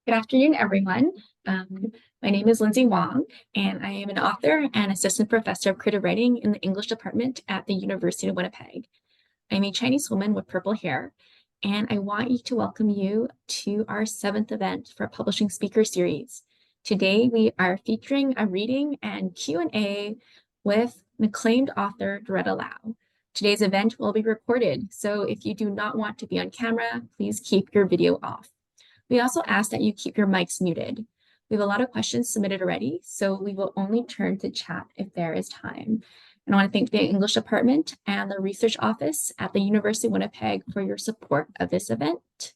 Good afternoon, everyone. My name is Lindsay Wong, and I am an author and assistant professor of creative writing in the English department at the University of Winnipeg. I'm a Chinese woman with purple hair, and I want to welcome you to our 7th event for our Publishing Speaker Series. Today, we are featuring a reading and Q&A with an acclaimed author, Doretta Lau. Today's event will be recorded, so if you do not want to be on camera, please keep your video off. We also ask that you keep your mics muted. We have a lot of questions submitted already, so we will only turn to chat if there is time. And I want to thank the English department and the research office at the University of Winnipeg for your support of this event.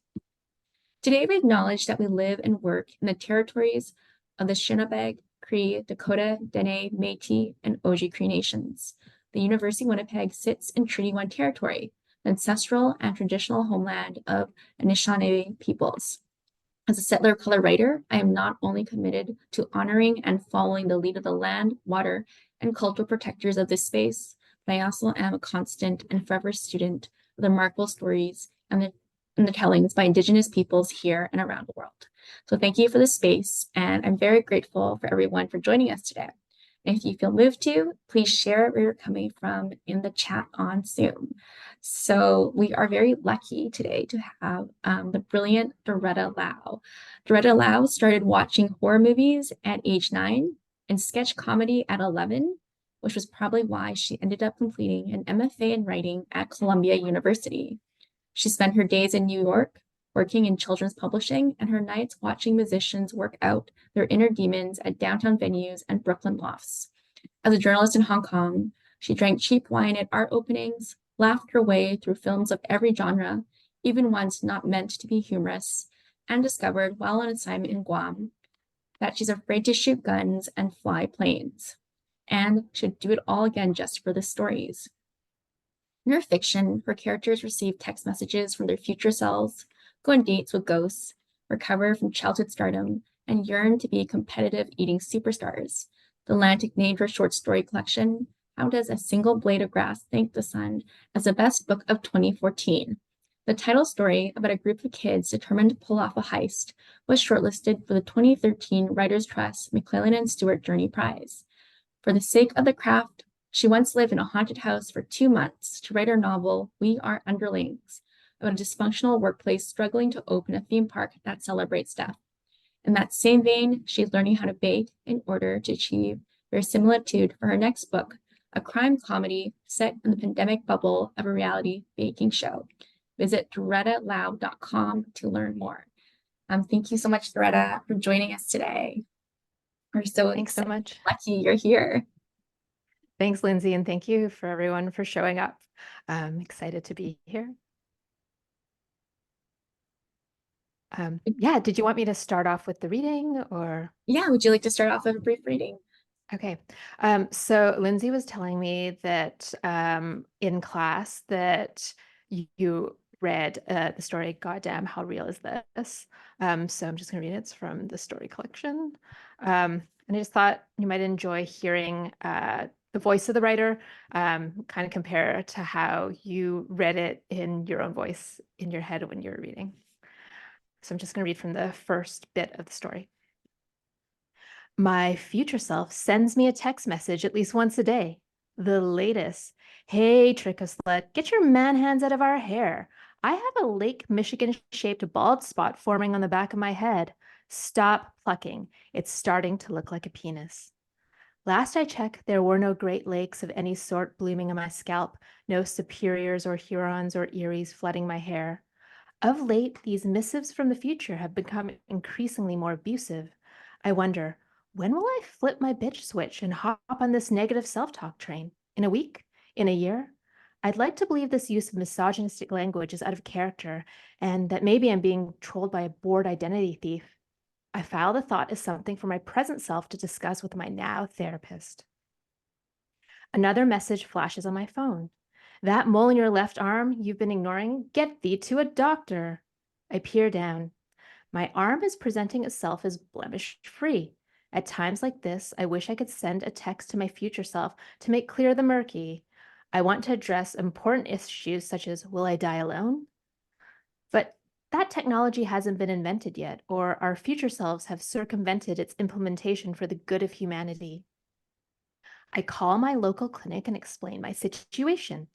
Today, we acknowledge that we live and work in the territories of the Shinabeg, Cree, Dakota, Dene, Métis, and Oji Cree nations. The University of Winnipeg sits in Treaty 1 territory, the ancestral and traditional homeland of Anishinaabe peoples. As a settler of color writer, I am not only committed to honoring and following the lead of the land, water, and cultural protectors of this space, but I also am a constant and forever student of the remarkable stories and the tellings by Indigenous peoples here and around the world. So thank you for the space, and I'm very grateful for everyone for joining us today. And if you feel moved to, please share where you're coming from in the chat on Zoom. So we are very lucky today to have the brilliant Doretta Lau. Doretta Lau started watching horror movies at age 9 and sketch comedy at 11, which was probably why she ended up completing an MFA in writing at Columbia University. She spent her days in New York working in children's publishing and her nights watching musicians work out their inner demons at downtown venues and Brooklyn lofts. As a journalist in Hong Kong, she drank cheap wine at art openings, laughed her way through films of every genre, even ones not meant to be humorous, and discovered while on assignment in Guam that she's afraid to shoot guns and fly planes, and should do it all again just for the stories. In her fiction, her characters receive text messages from their future selves, go on dates with ghosts, recover from childhood stardom, and yearn to be competitive eating superstars. The Atlantic named her short story collection, How Does a Single Blade of Grass Thank the Sun, as the best book of 2014. The title story about a group of kids determined to pull off a heist was shortlisted for the 2013 Writers' Trust McClellan and Stewart Journey Prize. For the sake of the craft, she once lived in a haunted house for 2 months to write her novel, We Are Underlings, about a dysfunctional workplace struggling to open a theme park that celebrates death. In that same vein, she's learning how to bake in order to achieve verisimilitude for her next book, a crime comedy set in the pandemic bubble of a reality baking show. Visit DorettaLau.com to learn more. Thank you so much, Doretta, for joining us today. We're so Thanks so much. Lucky you're here. Thanks, Lindsay, and thank you for everyone for showing up. I'm excited to be here. Yeah, did you want me to start off with the reading or? Yeah, would you like to start off with a brief reading? Okay. So Lindsay was telling me that in class that you read the story, Goddamn, How Real Is This? So I'm just going to read it. It's from the story collection. And I just thought you might enjoy hearing the voice of the writer, kind of compare to how you read it in your own voice in your head when you were reading. So I'm just going to read from the first bit of the story. My future self sends me a text message at least once a day. The latest, hey, Trick-o-Slut, get your man hands out of our hair. I have a Lake Michigan-shaped bald spot forming on the back of my head. Stop plucking. It's starting to look like a penis. Last I checked, there were no Great Lakes of any sort blooming on my scalp, no Superiors or Hurons or Eries flooding my hair. Of late, these missives from the future have become increasingly more abusive. I wonder, when will I flip my bitch switch and hop on this negative self-talk train? In a week? In a year? I'd like to believe this use of misogynistic language is out of character and that maybe I'm being trolled by a bored identity thief. I file the thought as something for my present self to discuss with my now therapist. Another message flashes on my phone. That mole in your left arm you've been ignoring, get thee to a doctor. I peer down. My arm is presenting itself as blemish-free. At times like this, I wish I could send a text to my future self to make clear the murky. I want to address important issues such as, will I die alone? But That technology hasn't been invented yet, or our future selves have circumvented its implementation for the good of humanity. I call my local clinic and explain my situation.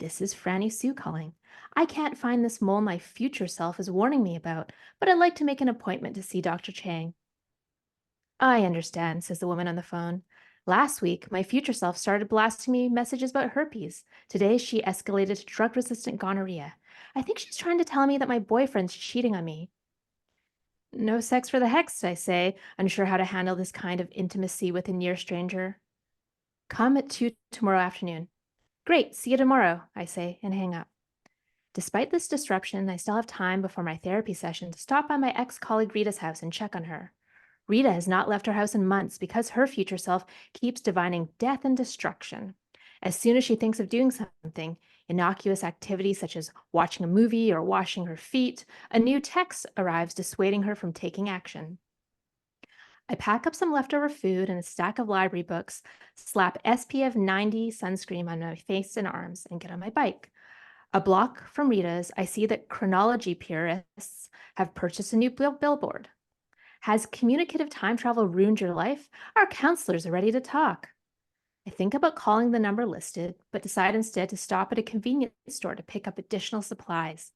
This is Franny Sue calling. I can't find this mole my future self is warning me about, but I'd like to make an appointment to see Dr. Chang. I understand, says the woman on the phone. Last week, my future self started blasting me messages about herpes. Today, she escalated to drug resistant gonorrhea. I think she's trying to tell me that my boyfriend's cheating on me. No sex for the hex, I say, unsure how to handle this kind of intimacy with a near stranger. Come at 2 tomorrow afternoon. Great, see you tomorrow, I say, and hang up. Despite this disruption, I still have time before my therapy session to stop by my ex-colleague Rita's house and check on her. Rita has not left her house in months because her future self keeps divining death and destruction. As soon as she thinks of doing something, innocuous activities such as watching a movie or washing her feet, a new text arrives dissuading her from taking action. I pack up some leftover food and a stack of library books, slap SPF 90 sunscreen on my face and arms, and get on my bike. A block from Rita's, I see that chronology purists have purchased a new billboard. Has communicative time travel ruined your life? Our counselors are ready to talk. I think about calling the number listed, but decide instead to stop at a convenience store to pick up additional supplies.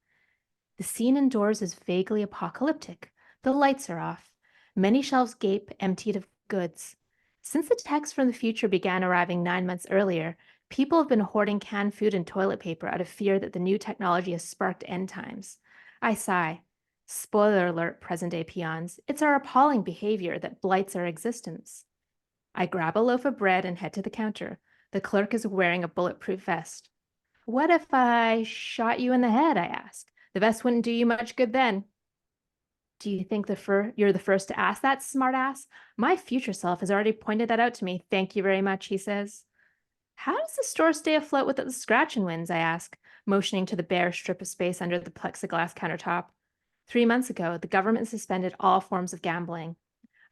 The scene indoors is vaguely apocalyptic. The lights are off. Many shelves gape, emptied of goods. Since the text from the future began arriving 9 months earlier, people have been hoarding canned food and toilet paper out of fear that the new technology has sparked end times. I sigh. Spoiler alert, present day peons. It's our appalling behavior that blights our existence. I grab a loaf of bread and head to the counter. The clerk is wearing a bulletproof vest. What if I shot you in the head? I ask. The vest wouldn't do you much good then. Do you think you're the first to ask that, smartass? My future self has already pointed that out to me. Thank you very much, he says. How does the store stay afloat with the scratch and wins? I ask, motioning to the bare strip of space under the plexiglass countertop. 3 months ago, the government suspended all forms of gambling.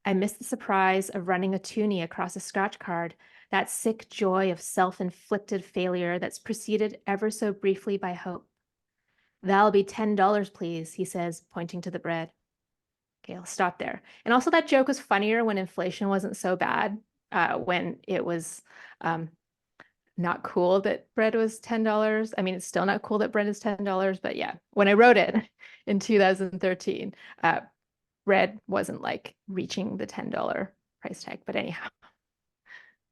I missed the surprise of running a toonie across a scratch card, that sick joy of self-inflicted failure that's preceded ever so briefly by hope. That'll be $10, please, he says, pointing to the bread. Okay, I'll stop there. And also that joke was funnier when inflation wasn't so bad, when it was not cool that bread was $10. I mean, it's still not cool that bread is $10, but yeah, when I wrote it in 2013, bread wasn't like reaching the $10 price tag. But anyhow,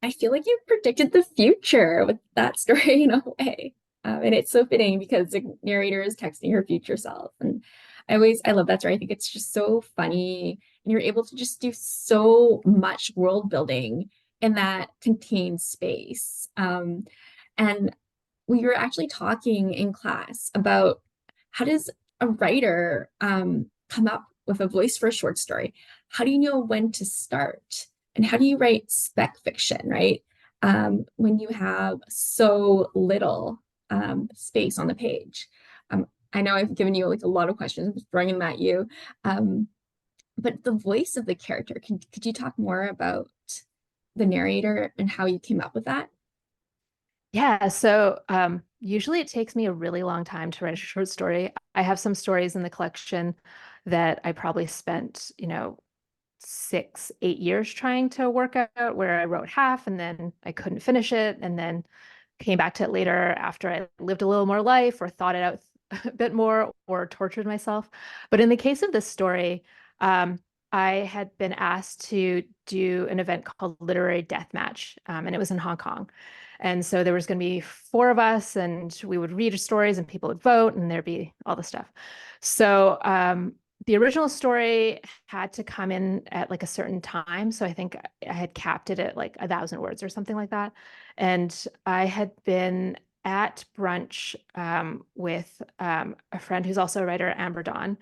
I feel like you predicted the future with that story in a way. And it's so fitting because the narrator is texting her future self. And I love that story. I think it's just so funny. And you're able to just do so much world building in that contained space. And we were actually talking in class about how does a writer come up with a voice for a short story? How do you know when to start? And how do you write spec fiction, right? When you have so little space on the page. I know I've given you like a lot of questions, throwing them at you. But the voice of the character, could you talk more about the narrator and how you came up with that? yeah. So usually it takes me a really long time to write a short story. I have some stories in the collection that I probably spent, 6, 8 years trying to work out, where I wrote half and then I couldn't finish it, and then came back to it later after I lived a little more life or thought it out a bit more or tortured myself. But in the case of this story, I had been asked to do an event called Literary Deathmatch, and it was in Hong Kong. And so there was going to be 4 of us, and we would read stories, and people would vote, and there'd be all the stuff. So the original story had to come in at like a certain time. So I think I had capped it at like 1,000 words or something like that. And I had been at brunch with a friend who's also a writer, Amber Dawn,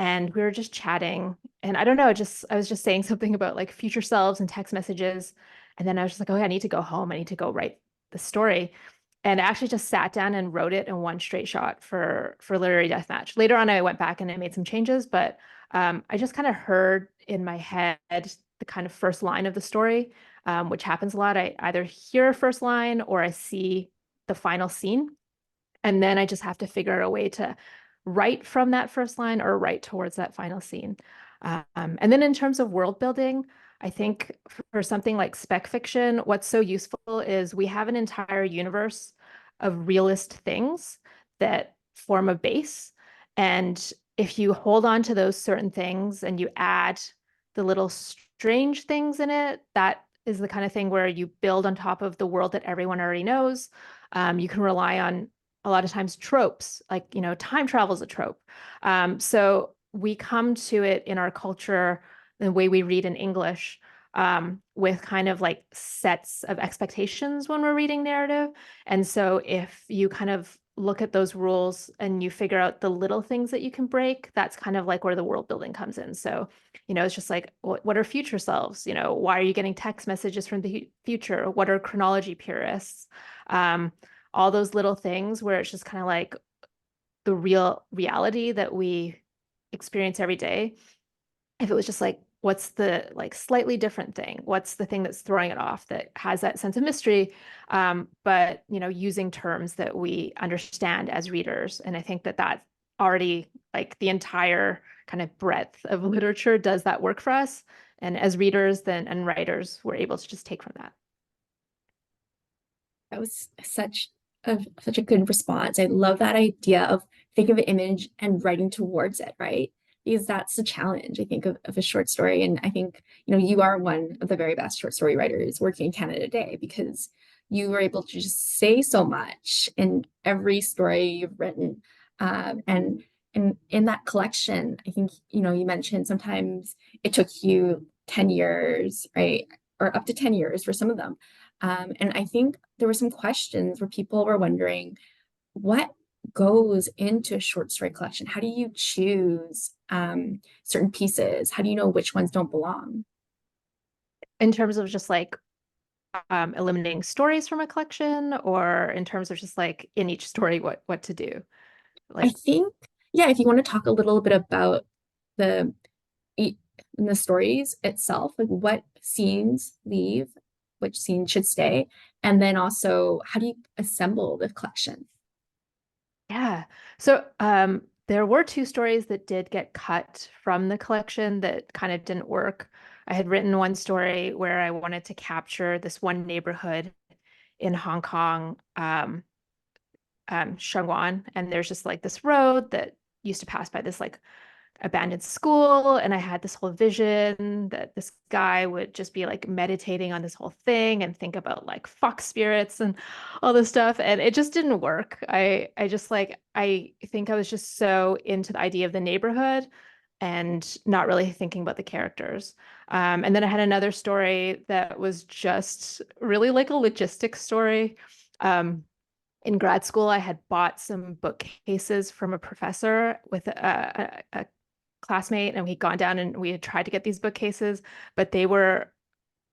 and we were just chatting. And I don't know, I was just saying something about like future selves and text messages. And then I was just like, oh, yeah, I need to go home. I need to go write the story. And I actually just sat down and wrote it in one straight shot for Literary Deathmatch. Later on, I went back and I made some changes, but I just kind of heard in my head the kind of first line of the story, which happens a lot. I either hear a first line or I see the final scene, and then I just have to figure out a way to right from that first line or right towards that final scene. And then in terms of world building, I think for something like spec fiction, what's so useful is we have an entire universe of realist things that form a base. And if you hold on to those certain things and you add the little strange things in it, that is the kind of thing where you build on top of the world that everyone already knows. You can rely on a lot of times tropes, like, time travel is a trope. So we come to it in our culture, the way we read in English, with kind of like sets of expectations when we're reading narrative. And so if you kind of look at those rules and you figure out the little things that you can break, that's kind of like where the world building comes in. So, it's just like, what are future selves? Why are you getting text messages from the future? What are chronology purists? All those little things where it's just kind of like the real reality that we experience every day. If it was just like, what's the like slightly different thing? What's the thing that's throwing it off that has that sense of mystery? But using terms that we understand as readers. And I think that that's already like the entire kind of breadth of literature does that work for us. And as readers then and writers, we're able to just take from that. That was such a good response. I love that idea of think of an image and writing towards it, right? Because that's the challenge, I think, of a short story. And I think, you are one of the very best short story writers working in Canada today because you were able to just say so much in every story you've written. And in that collection, I think, you mentioned sometimes it took you 10 years, right? Or up to 10 years for some of them. And I think there were some questions where people were wondering what goes into a short story collection? How do you choose certain pieces? How do you know which ones don't belong? In terms of just like eliminating stories from a collection, or in terms of just like in each story, what to do? I Like, think, yeah, if you want to talk a little bit about the e- the stories itself, like what scenes leave, which scenes should stay, and then also how do you assemble the collection? yeah. So there were two stories that did get cut from the collection that kind of didn't work. I had written one story where I wanted to capture this one neighborhood in Hong Kong, Shangwan, and there's just like this road that used to pass by this like abandoned school, and I had this whole vision that this guy would just be like meditating on this whole thing and think about like fox spirits and all this stuff, and it just didn't work. I just like I think I was just so into the idea of the neighborhood and not really thinking about the characters. And then I had another story that was just really like a logistics story. In grad school, I had bought some bookcases from a professor with a classmate, and we'd gone down and we had tried to get these bookcases, but they were,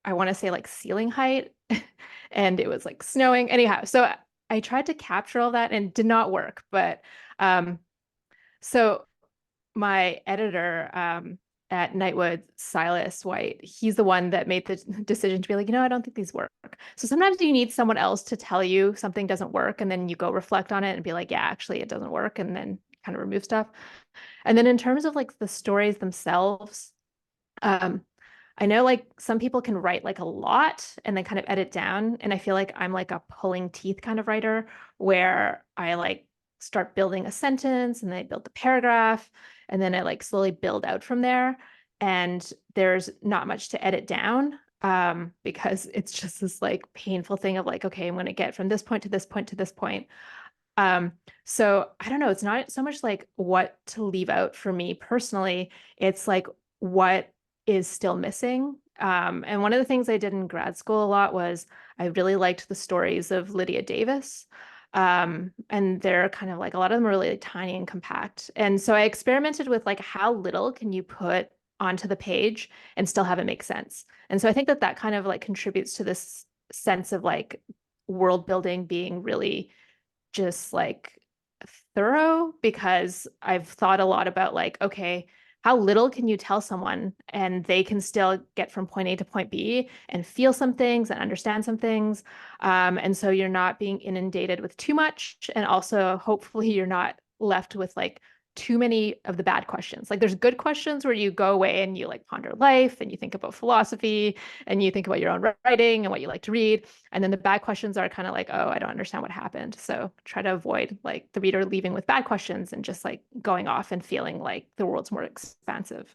I want to say, like ceiling height, and it was like snowing. Anyhow, so I tried to capture all that and it did not work. But so my editor at Nightwood, Silas White, he's the one that made the decision to be like, I don't think these work. So sometimes you need someone else to tell you something doesn't work, and then you go reflect on it and be like, yeah, actually, it doesn't work, and then kind of remove stuff. And then in terms of like the stories themselves, um, I know like some people can write like a lot and then kind of edit down. And I feel like I'm like a pulling teeth kind of writer where I like start building a sentence and then I build the paragraph and then I like slowly build out from there. And there's not much to edit down because it's just this like painful thing of like, okay, I'm going to get from this point to this point to this point. Um, so I don't know, it's not so much like what to leave out for me personally, it's like what is still missing. And one of the things I did in grad school a lot was I really liked the stories of Lydia Davis. And they're kind of like a lot of them are really like, tiny and compact. And so I experimented with like how little can you put onto the page and still have it make sense. And so I think that that kind of like contributes to this sense of like world building being really just like thorough, because I've thought a lot about like, okay, how little can you tell someone and they can still get from point A to point B and feel some things and understand some things. And so you're not being inundated with too much. And also, hopefully, you're not left with like too many of the bad questions. Like there's good questions where you go away and you like ponder life and you think about philosophy and you think about your own writing and what you like to read. And then the bad questions are kind of like, oh, I don't understand what happened. So try to avoid like the reader leaving with bad questions and just like going off and feeling like the world's more expansive.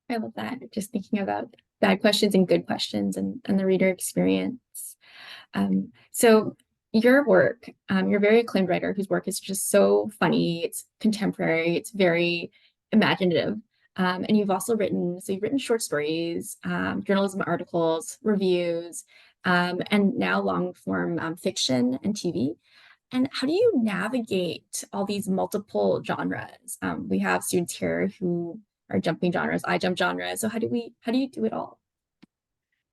I love that. Just thinking about bad questions and good questions and the reader experience. So your work, you're a very acclaimed writer whose work is just so funny. It's contemporary. It's very imaginative. And you've written short stories, journalism articles, reviews, and now long form fiction and TV. And how do you navigate all these multiple genres? We have students here who are jumping genres. I jump genres. So how do you do it all?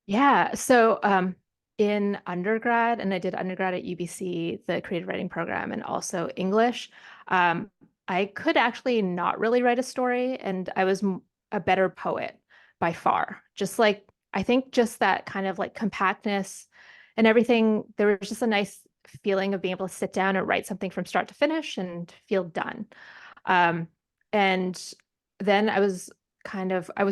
Yeah. So in undergrad, and I did undergrad at UBC, the creative writing program, and also English, um, I could actually not really write a story, and I was a better poet by far. Just like, I think just that kind of like compactness and everything, there was just a nice feeling of being able to sit down and write something from start to finish and feel done. Um, and then I was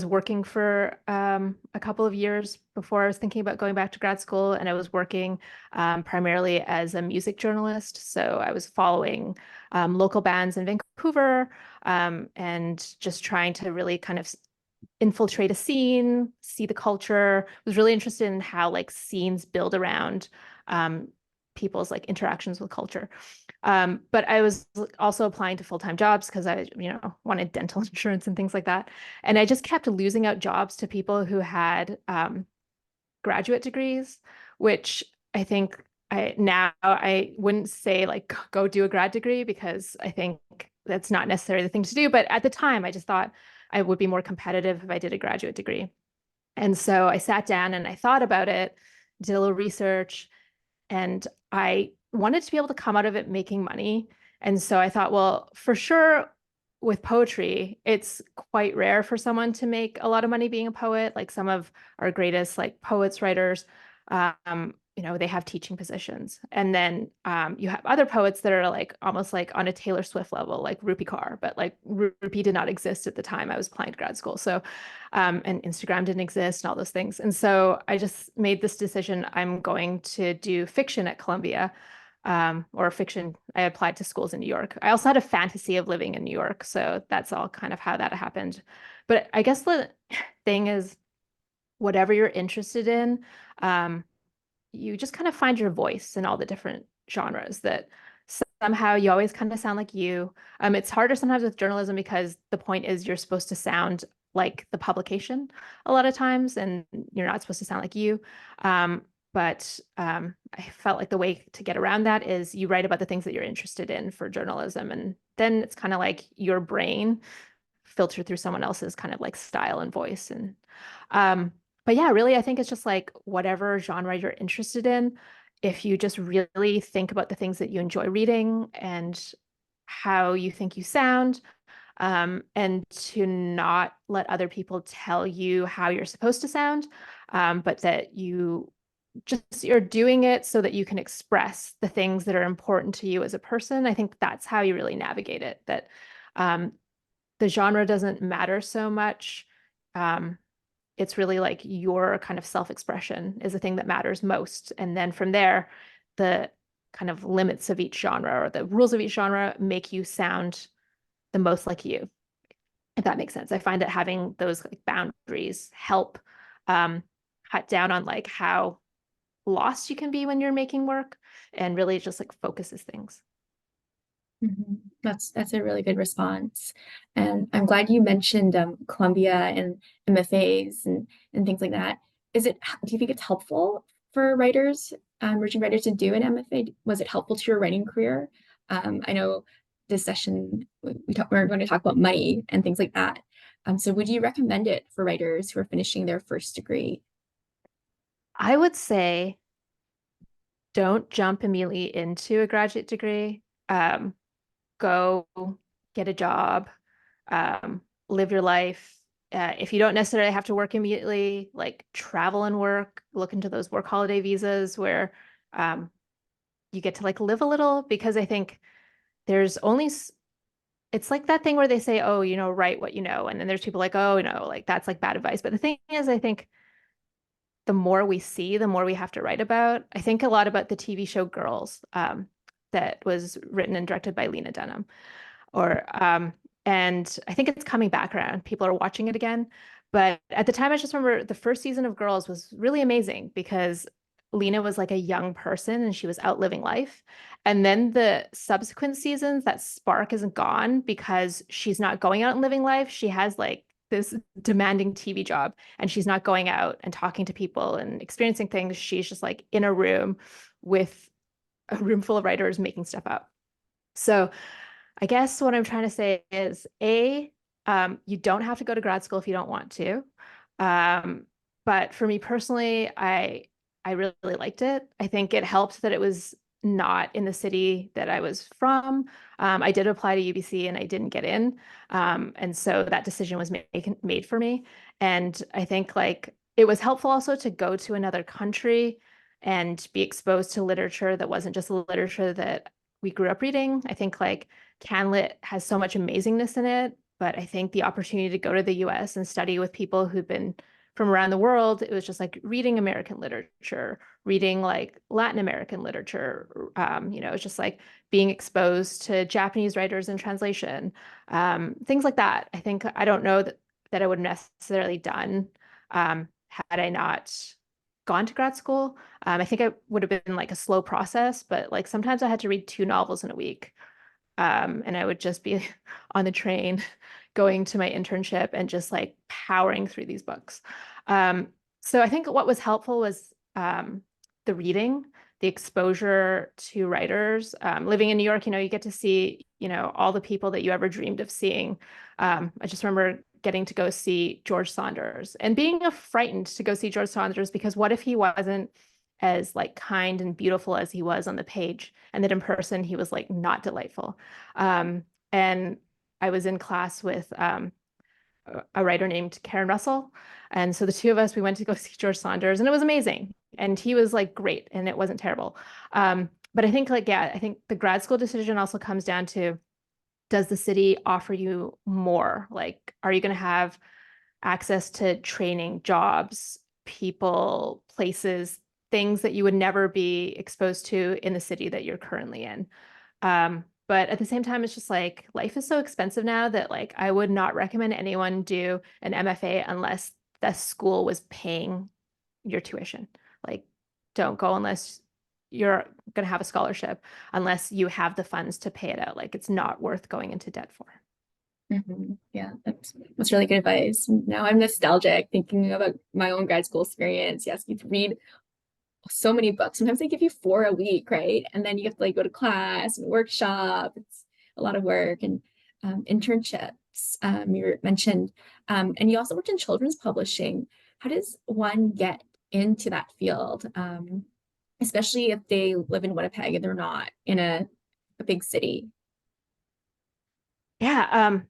working for a couple of years before I was thinking about going back to grad school, and I was working primarily as a music journalist. So I was following local bands in Vancouver and just trying to really kind of infiltrate a scene, see the culture. Was really interested in how like scenes build around um, people's like interactions with culture. But I was also applying to full-time jobs because I, wanted dental insurance and things like that. And I just kept losing out jobs to people who had graduate degrees, which I think I wouldn't say like go do a grad degree because I think that's not necessarily the thing to do. But at the time, I just thought I would be more competitive if I did a graduate degree. And so I sat down and I thought about it, did a little research, and I wanted to be able to come out of it making money. And so I thought, well, for sure, with poetry, it's quite rare for someone to make a lot of money being a poet. Like some of our greatest like poets, writers, they have teaching positions. And then you have other poets that are like almost like on a Taylor Swift level, like Rupi Kaur, but like Rupi did not exist at the time I was applying to grad school. So, and Instagram didn't exist and all those things. And so I just made this decision. I'm going to do fiction at Columbia, or fiction. I applied to schools in New York. I also had a fantasy of living in New York. So that's all kind of how that happened. But I guess the thing is, whatever you're interested in, you just kind of find your voice in all the different genres that somehow you always kind of sound like you. It's harder sometimes with journalism because the point is you're supposed to sound like the publication a lot of times, and you're not supposed to sound like you. But I felt like the way to get around that is you write about the things that you're interested in for journalism, and then it's kind of like your brain filtered through someone else's kind of like style and voice. And but yeah, really, I think it's just like whatever genre you're interested in. If you just really think about the things that you enjoy reading and how you think you sound, and to not let other people tell you how you're supposed to sound, but that you're doing it so that you can express the things that are important to you as a person. I think that's how you really navigate it. That um, the genre doesn't matter so much. It's really like your kind of self-expression is the thing that matters most. And then from there, the kind of limits of each genre or the rules of each genre make you sound the most like you, if that makes sense. I find that having those like boundaries help um, cut down on like how lost you can be when you're making work and really just like focuses things. Mhm. That's a really good response. And I'm glad you mentioned Columbia and MFAs and things like that. Do you think it's helpful for writers, emerging writers to do an MFA? Was it helpful to your writing career? I know this session we're going to talk about money and things like that. So would you recommend it for writers who are finishing their first degree? I would say don't jump immediately into a graduate degree. Go get a job, live your life. If you don't necessarily have to work immediately, like travel and work, look into those work holiday visas where um, you get to like live a little because I think there's only it's like that thing where they say, oh, write what you know. And then there's people like, oh, like that's like bad advice. But the thing is, I think the more we see, the more we have to write about. I think a lot about the TV show Girls, that was written and directed by Lena Dunham. Or and I think it's coming back around. People are watching it again. But at the time, I just remember the first season of Girls was really amazing because Lena was like a young person and she was out living life. And then the subsequent seasons, that spark isn't gone because she's not going out and living life. She has like this demanding TV job and she's not going out and talking to people and experiencing things. She's just like in a room with a room full of writers making stuff up. So I guess what I'm trying to say is you don't have to go to grad school if you don't want to. Um, but for me personally, I really liked it. I think it helped that it was not in the city that I was from. I did apply to UBC and I didn't get in. And so that decision was made for me. And I think like it was helpful also to go to another country and be exposed to literature that wasn't just the literature that we grew up reading. I think like CanLit has so much amazingness in it, but I think the opportunity to go to the US and study with people who've been from around the world, it was just like reading American literature, reading like Latin American literature. It's just like being exposed to Japanese writers in translation, things like that. I think I don't know that I would have necessarily done had I not gone to grad school. I think it would have been like a slow process, but like sometimes I had to read 2 novels in a week. And I would just be on the train going to my internship and just like powering through these books. So I think what was helpful was the reading, the exposure to writers. Living in New York, you get to see, all the people that you ever dreamed of seeing. I just remember getting to go see George Saunders and being frightened to go see George Saunders because what if he wasn't as like kind and beautiful as he was on the page, and that in person he was like not delightful. And I was in class with a writer named Karen Russell, and so the two of us we went to go see George Saunders, and it was amazing. And he was like great, and it wasn't terrible. But I think like I think the grad school decision also comes down to, does the city offer you more? Like, are you going to have access to training, jobs, people, places, things that you would never be exposed to in the city that you're currently in? But at the same time, it's just like life is so expensive now that like I would not recommend anyone do an MFA unless the school was paying your tuition. Like, don't go unless you're going to have a scholarship, unless you have the funds to pay it out. Like, it's not worth going into debt for. Yeah, that's really good advice. Now I'm nostalgic thinking about my own grad school experience. Yes, you have to read so many books. Sometimes they give you 4 a week, right? And then you have to like go to class and workshop. It's a lot of work and internships. You mentioned, and you also worked in children's publishing. How does one get into that field, especially if they live in Winnipeg and they're not in a big city? Yeah,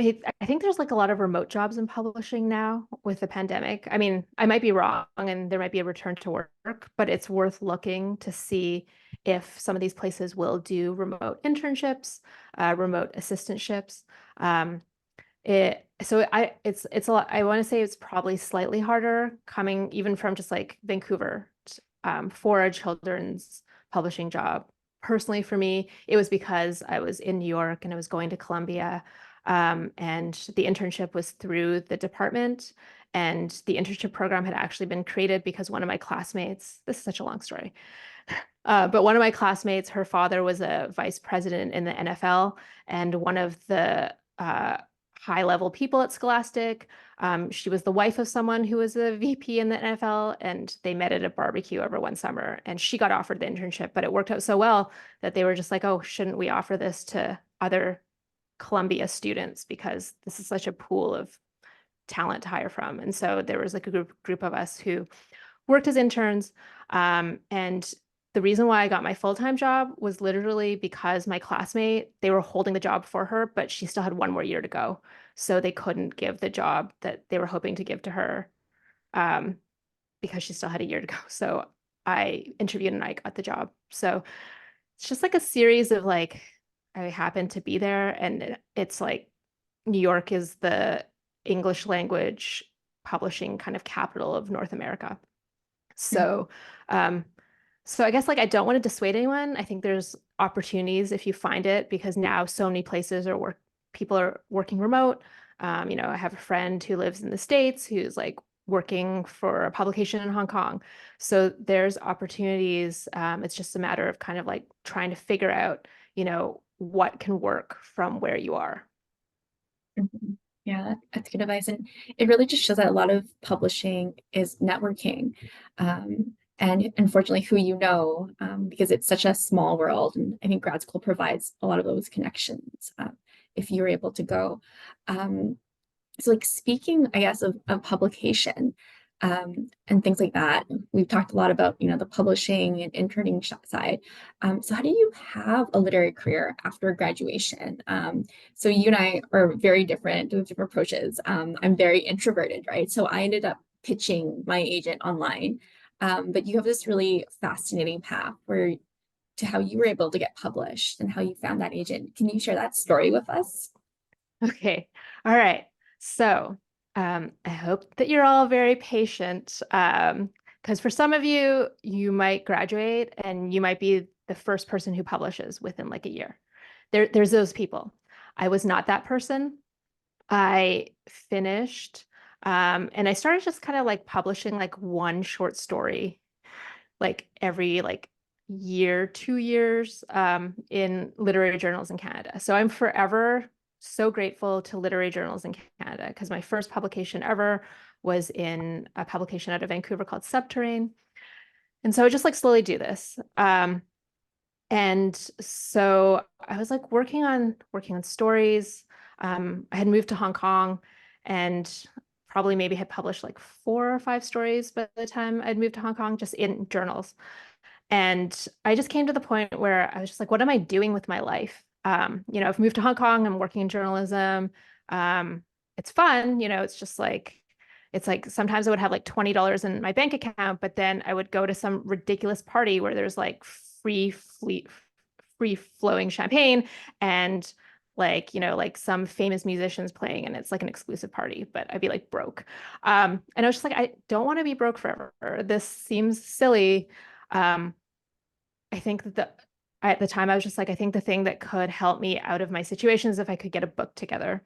I think there's like a lot of remote jobs in publishing now with the pandemic. I mean, I might be wrong and there might be a return to work, but it's worth looking to see if some of these places will do remote internships, remote assistantships. It's a lot. I want to say it's probably slightly harder coming even from just like Vancouver, for a children's publishing job. Personally, for me, it was because I was in New York and I was going to Columbia, and the internship was through the department. And the internship program had actually been created because one of my classmates, this is such a long story, but one of my classmates, her father was a vice president in the NFL, and one of the high level people at Scholastic. She was the wife of someone who was a VP in the NFL, and they met at a barbecue over one summer. And she got offered the internship, but it worked out so well that they were just like, oh, shouldn't we offer this to other Columbia students because this is such a pool of talent to hire from? And so there was like a group of us who worked as interns. And the reason why I got my full-time job was literally because my classmate, they were holding the job for her, but she still had one more year to go. So they couldn't give the job that they were hoping to give to her, because she still had a year to go. So I interviewed and I got the job. So it's just like a series of like, I happened to be there, and it's like New York is the English language publishing kind of capital of North America. So, um, so I guess like I don't want to dissuade anyone. I think there's opportunities if you find it, because now so many places are people are working remote. I have a friend who lives in the States who's like working for a publication in Hong Kong. So there's opportunities. It's just a matter of kind of like trying to figure out, what can work from where you are. Mhm. Yeah, that's good advice. And it really just shows that a lot of publishing is networking. And unfortunately, who you know, because it's such a small world. And I think grad school provides a lot of those connections if you're able to go. Um, so like speaking, I guess, of publication and things like that, we've talked a lot about, the publishing and interning side. So how do you have a literary career after graduation? So you and I are very different with different approaches. I'm very introverted, right? So I ended up pitching my agent online. But you have this really fascinating path where to how you were able to get published and how you found that agent. Can you share that story with us? Okay. All right. So I hope that you're all very patient, because for some of you, you might graduate and you might be the first person who publishes within like a year. There's those people. I was not that person. I finished, and I started just kind of like publishing like one short story like every like year, 2 years, in literary journals in Canada. So I'm forever so grateful to literary journals in Canada, because my first publication ever was in a publication out of Vancouver called Subterrane. And so I just like slowly do this. And so I was like working on stories. I had moved to Hong Kong and probably maybe had published like 4 or 5 stories by the time I'd moved to Hong Kong, just in journals. And I just came to the point where I was just like, what am I doing with my life? I've moved to Hong Kong, I'm working in journalism. It's fun, it's like sometimes I would have like $20 in my bank account, but then I would go to some ridiculous party where there's like free flowing champagne and like some famous musicians playing, and it's like an exclusive party, but I'd be like broke. And I was just like, I don't want to be broke forever. This seems silly. Um, I think that at the time I was just like, I think the thing that could help me out of my situation is if I could get a book together.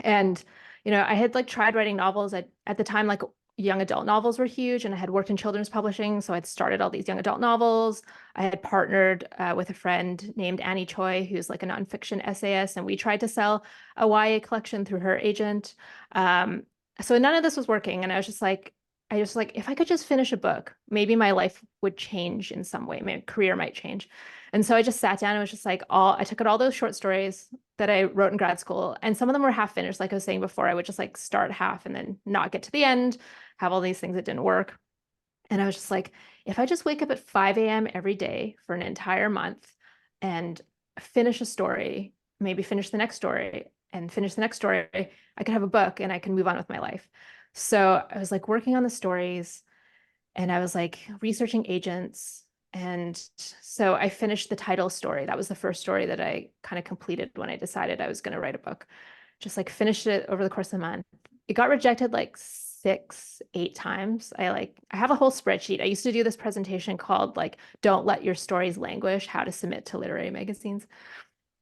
And, I had like tried writing novels at the time, like young adult novels were huge, and I had worked in children's publishing. So I'd started all these young adult novels. I had partnered with a friend named Annie Choi, who's like a nonfiction essayist, and we tried to sell a YA collection through her agent. Um, so none of this was working. And I was like, if I could just finish a book, maybe my life would change in some way. My career might change. And so I just sat down and was just like, I took out all those short stories that I wrote in grad school, and some of them were half finished. Like I was saying before, I would just like start half and then not get to the end, have all these things that didn't work. And I was just like, if I just wake up at 5 a.m. every day for an entire month and finish a story, maybe finish the next story and finish the next story, I could have a book and I can move on with my life. So I was like working on the stories, and I was like researching agents. And so I finished the title story. That was the first story that I kind of completed when I decided I was going to write a book. Just like finished it over the course of the month. It got rejected like 6, 8 times. I have a whole spreadsheet. I used to do this presentation called like Don't Let Your Stories Languish, How to Submit to Literary Magazines.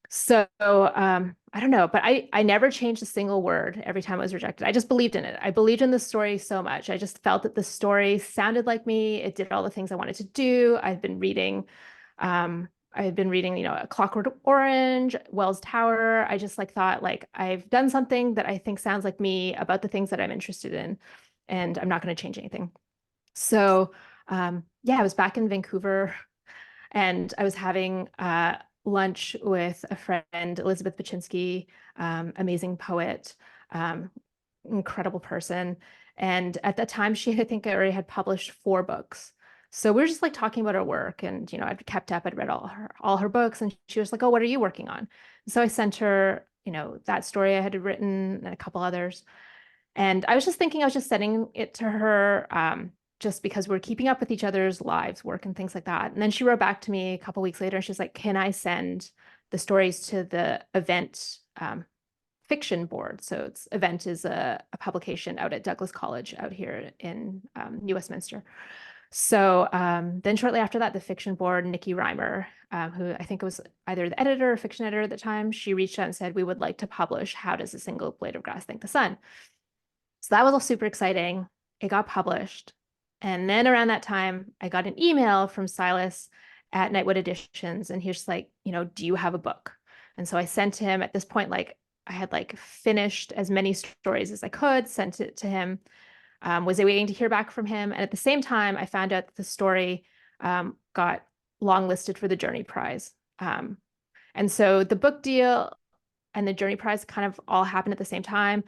So I don't know, but I never changed a single word every time I was rejected. I just believed in it. I believed in the story so much. I just felt that the story sounded like me. It did all the things I wanted to do. I had been reading, A Clockwork Orange, Wells Tower. I just like thought like I've done something that I think sounds like me about the things that I'm interested in, and I'm not going to change anything. So yeah, I was back in Vancouver, and I was having lunch with a friend, Elizabeth Baczynski, amazing poet, um, incredible person. And at that time, I think, already had published 4 books. So we were just like talking about her work, and I'd kept up. I'd read all her books, and she was like, "Oh, what are you working on?" So I sent her, that story I had written and a couple others. And I was just thinking, I was just sending it to her, just because we're keeping up with each other's lives, work, and things like that. And then she wrote back to me a couple weeks later, and she's like, "Can I send the stories to the event fiction board. So it's Event is a publication out at Douglas College out here in New Westminster. So then shortly after that, the fiction board, Nikki Reimer, who I think was either the editor or fiction editor at the time, she reached out and said, we would like to publish How Does a Single Blade of Grass Thank the Sun? So that was all super exciting. It got published. And then around that time, I got an email from Silas at Nightwood Editions, and he was just like, do you have a book? And so I sent him at this point, like I had like finished as many stories as I could, sent it to him, was waiting to hear back from him. And at the same time, I found out that the story got longlisted for the Journey Prize. And so the book deal and the Journey Prize kind of all happened at the same time.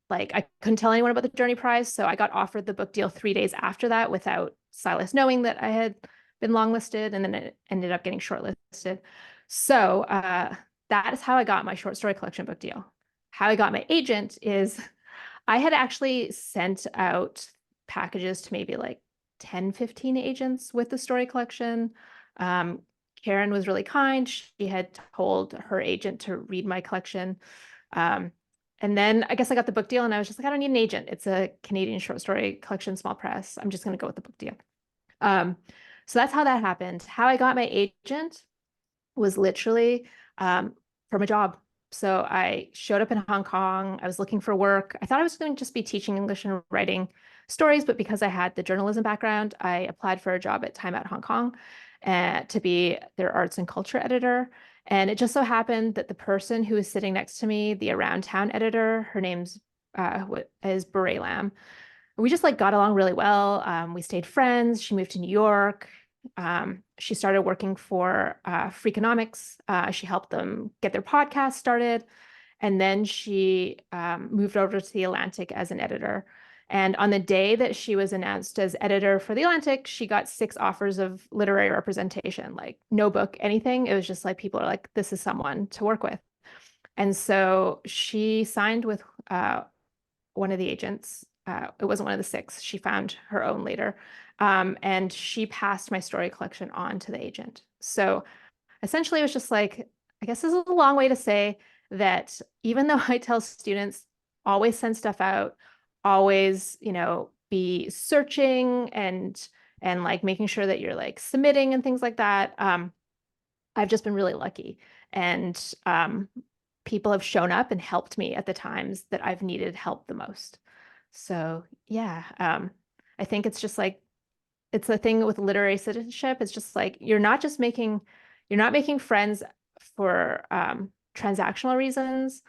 Like I couldn't tell anyone about the Journey Prize, so I got offered the book deal 3 days after that without Silas knowing that I had been longlisted, and then it ended up getting shortlisted. So that is how I got my short story collection book deal. How I got my agent is I had actually sent out packages to maybe like 10, 15 agents with the story collection. Karen was really kind. She had told her agent to read my collection. And then I guess I got the book deal and I was just like, I don't need an agent. It's a Canadian short story collection, small press. I'm just going to go with the book deal. So that's how that happened. How I got my agent was literally from a job. So I showed up in Hong Kong. I was looking for work. I thought I was going to just be teaching English and writing stories, but because I had the journalism background, I applied for a job at Time Out Hong Kong to be their arts and culture editor. And it just so happened that the person who was sitting next to me, the Around Town editor, her name's is Beret Lam. We just like got along really well. We stayed friends. She moved to New York. She started working for Freakonomics. She helped them get their podcast started. And then she moved over to The Atlantic as an editor. And on the day that she was announced as editor for The Atlantic, she got 6 offers of literary representation, like no book, anything. It was just like people are like, this is someone to work with. And so she signed with one of the agents. It wasn't one of the 6. She found her own later. And she passed my story collection on to the agent. So essentially, it was just like, I guess this is a long way to say that even though I tell students always send stuff out, always, be searching and like making sure that you're like submitting and things like that. I've just been really lucky, and people have shown up and helped me at the times that I've needed help the most. So yeah, I think it's just like, it's the thing with literary citizenship. It's just like, you're not making friends for transactional reasons.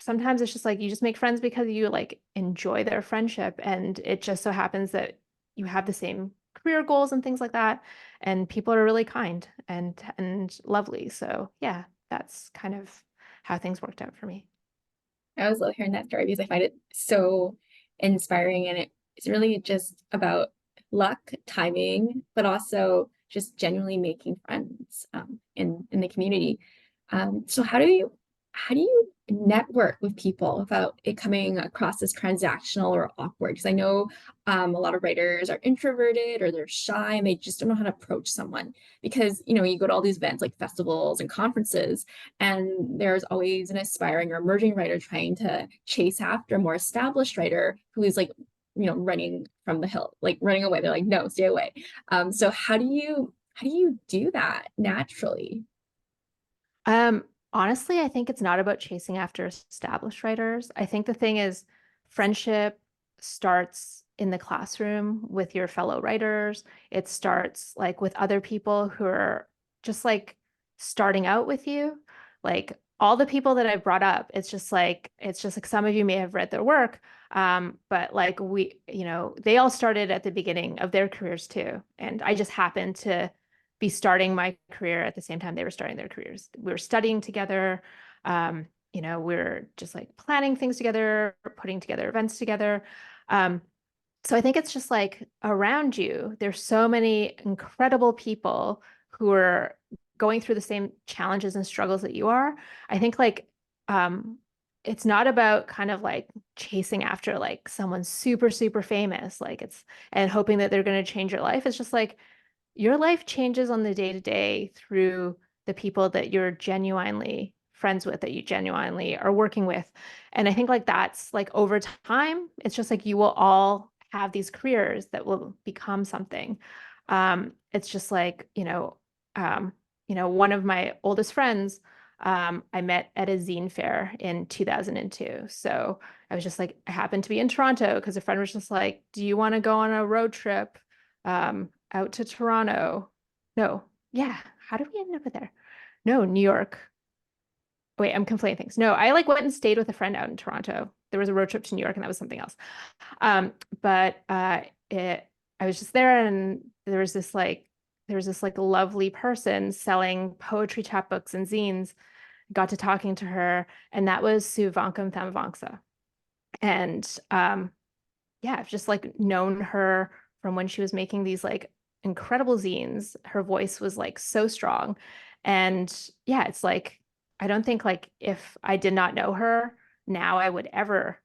Sometimes it's just like, you just make friends because you like enjoy their friendship. And it just so happens that you have the same career goals and things like that. And people are really kind and lovely. So yeah, that's kind of how things worked out for me. I always love hearing that story because I find it so inspiring, and it's really just about luck, timing, but also just genuinely making friends in the community. So how do you network with people without it coming across as transactional or awkward? Because I know a lot of writers are introverted or they're shy and they just don't know how to approach someone, because you go to all these events like festivals and conferences, and there's always an aspiring or emerging writer trying to chase after a more established writer who is like running from the hill, like running away. They're like, no, stay away. So how do you do that naturally? Um, Honestly, I think it's not about chasing after established writers. I think the thing is, friendship starts in the classroom with your fellow writers. It starts like with other people who are just like starting out with you. Like all the people that I've brought up, it's just like some of you may have read their work, but like they all started at the beginning of their careers too. And I just happened to be starting my career at the same time they were starting their careers. We were studying together. We're just like planning things together, putting together events together. So I think it's just like around you, there's so many incredible people who are going through the same challenges and struggles that you are. I think like it's not about kind of like chasing after like someone super, super famous, and hoping that they're going to change your life. It's just like your life changes on the day to day through the people that you're genuinely friends with, that you genuinely are working with. And I think like that's like over time, it's just like you will all have these careers that will become something. It's just like, one of my oldest friends, I met at a zine fair in 2002. So I was just like, I happened to be in Toronto because a friend was just like, do you want to go on a road trip out to Toronto? No. Yeah. How did we end up there? No, New York. Wait, I'm conflating things. No, I like went and stayed with a friend out in Toronto. There was a road trip to New York, and that was something else. But it, I was just there, and there was this like lovely person selling poetry chapbooks and zines. Got to talking to her, and that was Sue Vankam Thamvangsa. And yeah, I've just like known her from when she was making these like incredible zines. Her voice was like so strong. And yeah, it's like, I don't think like if I did not know her now, I would ever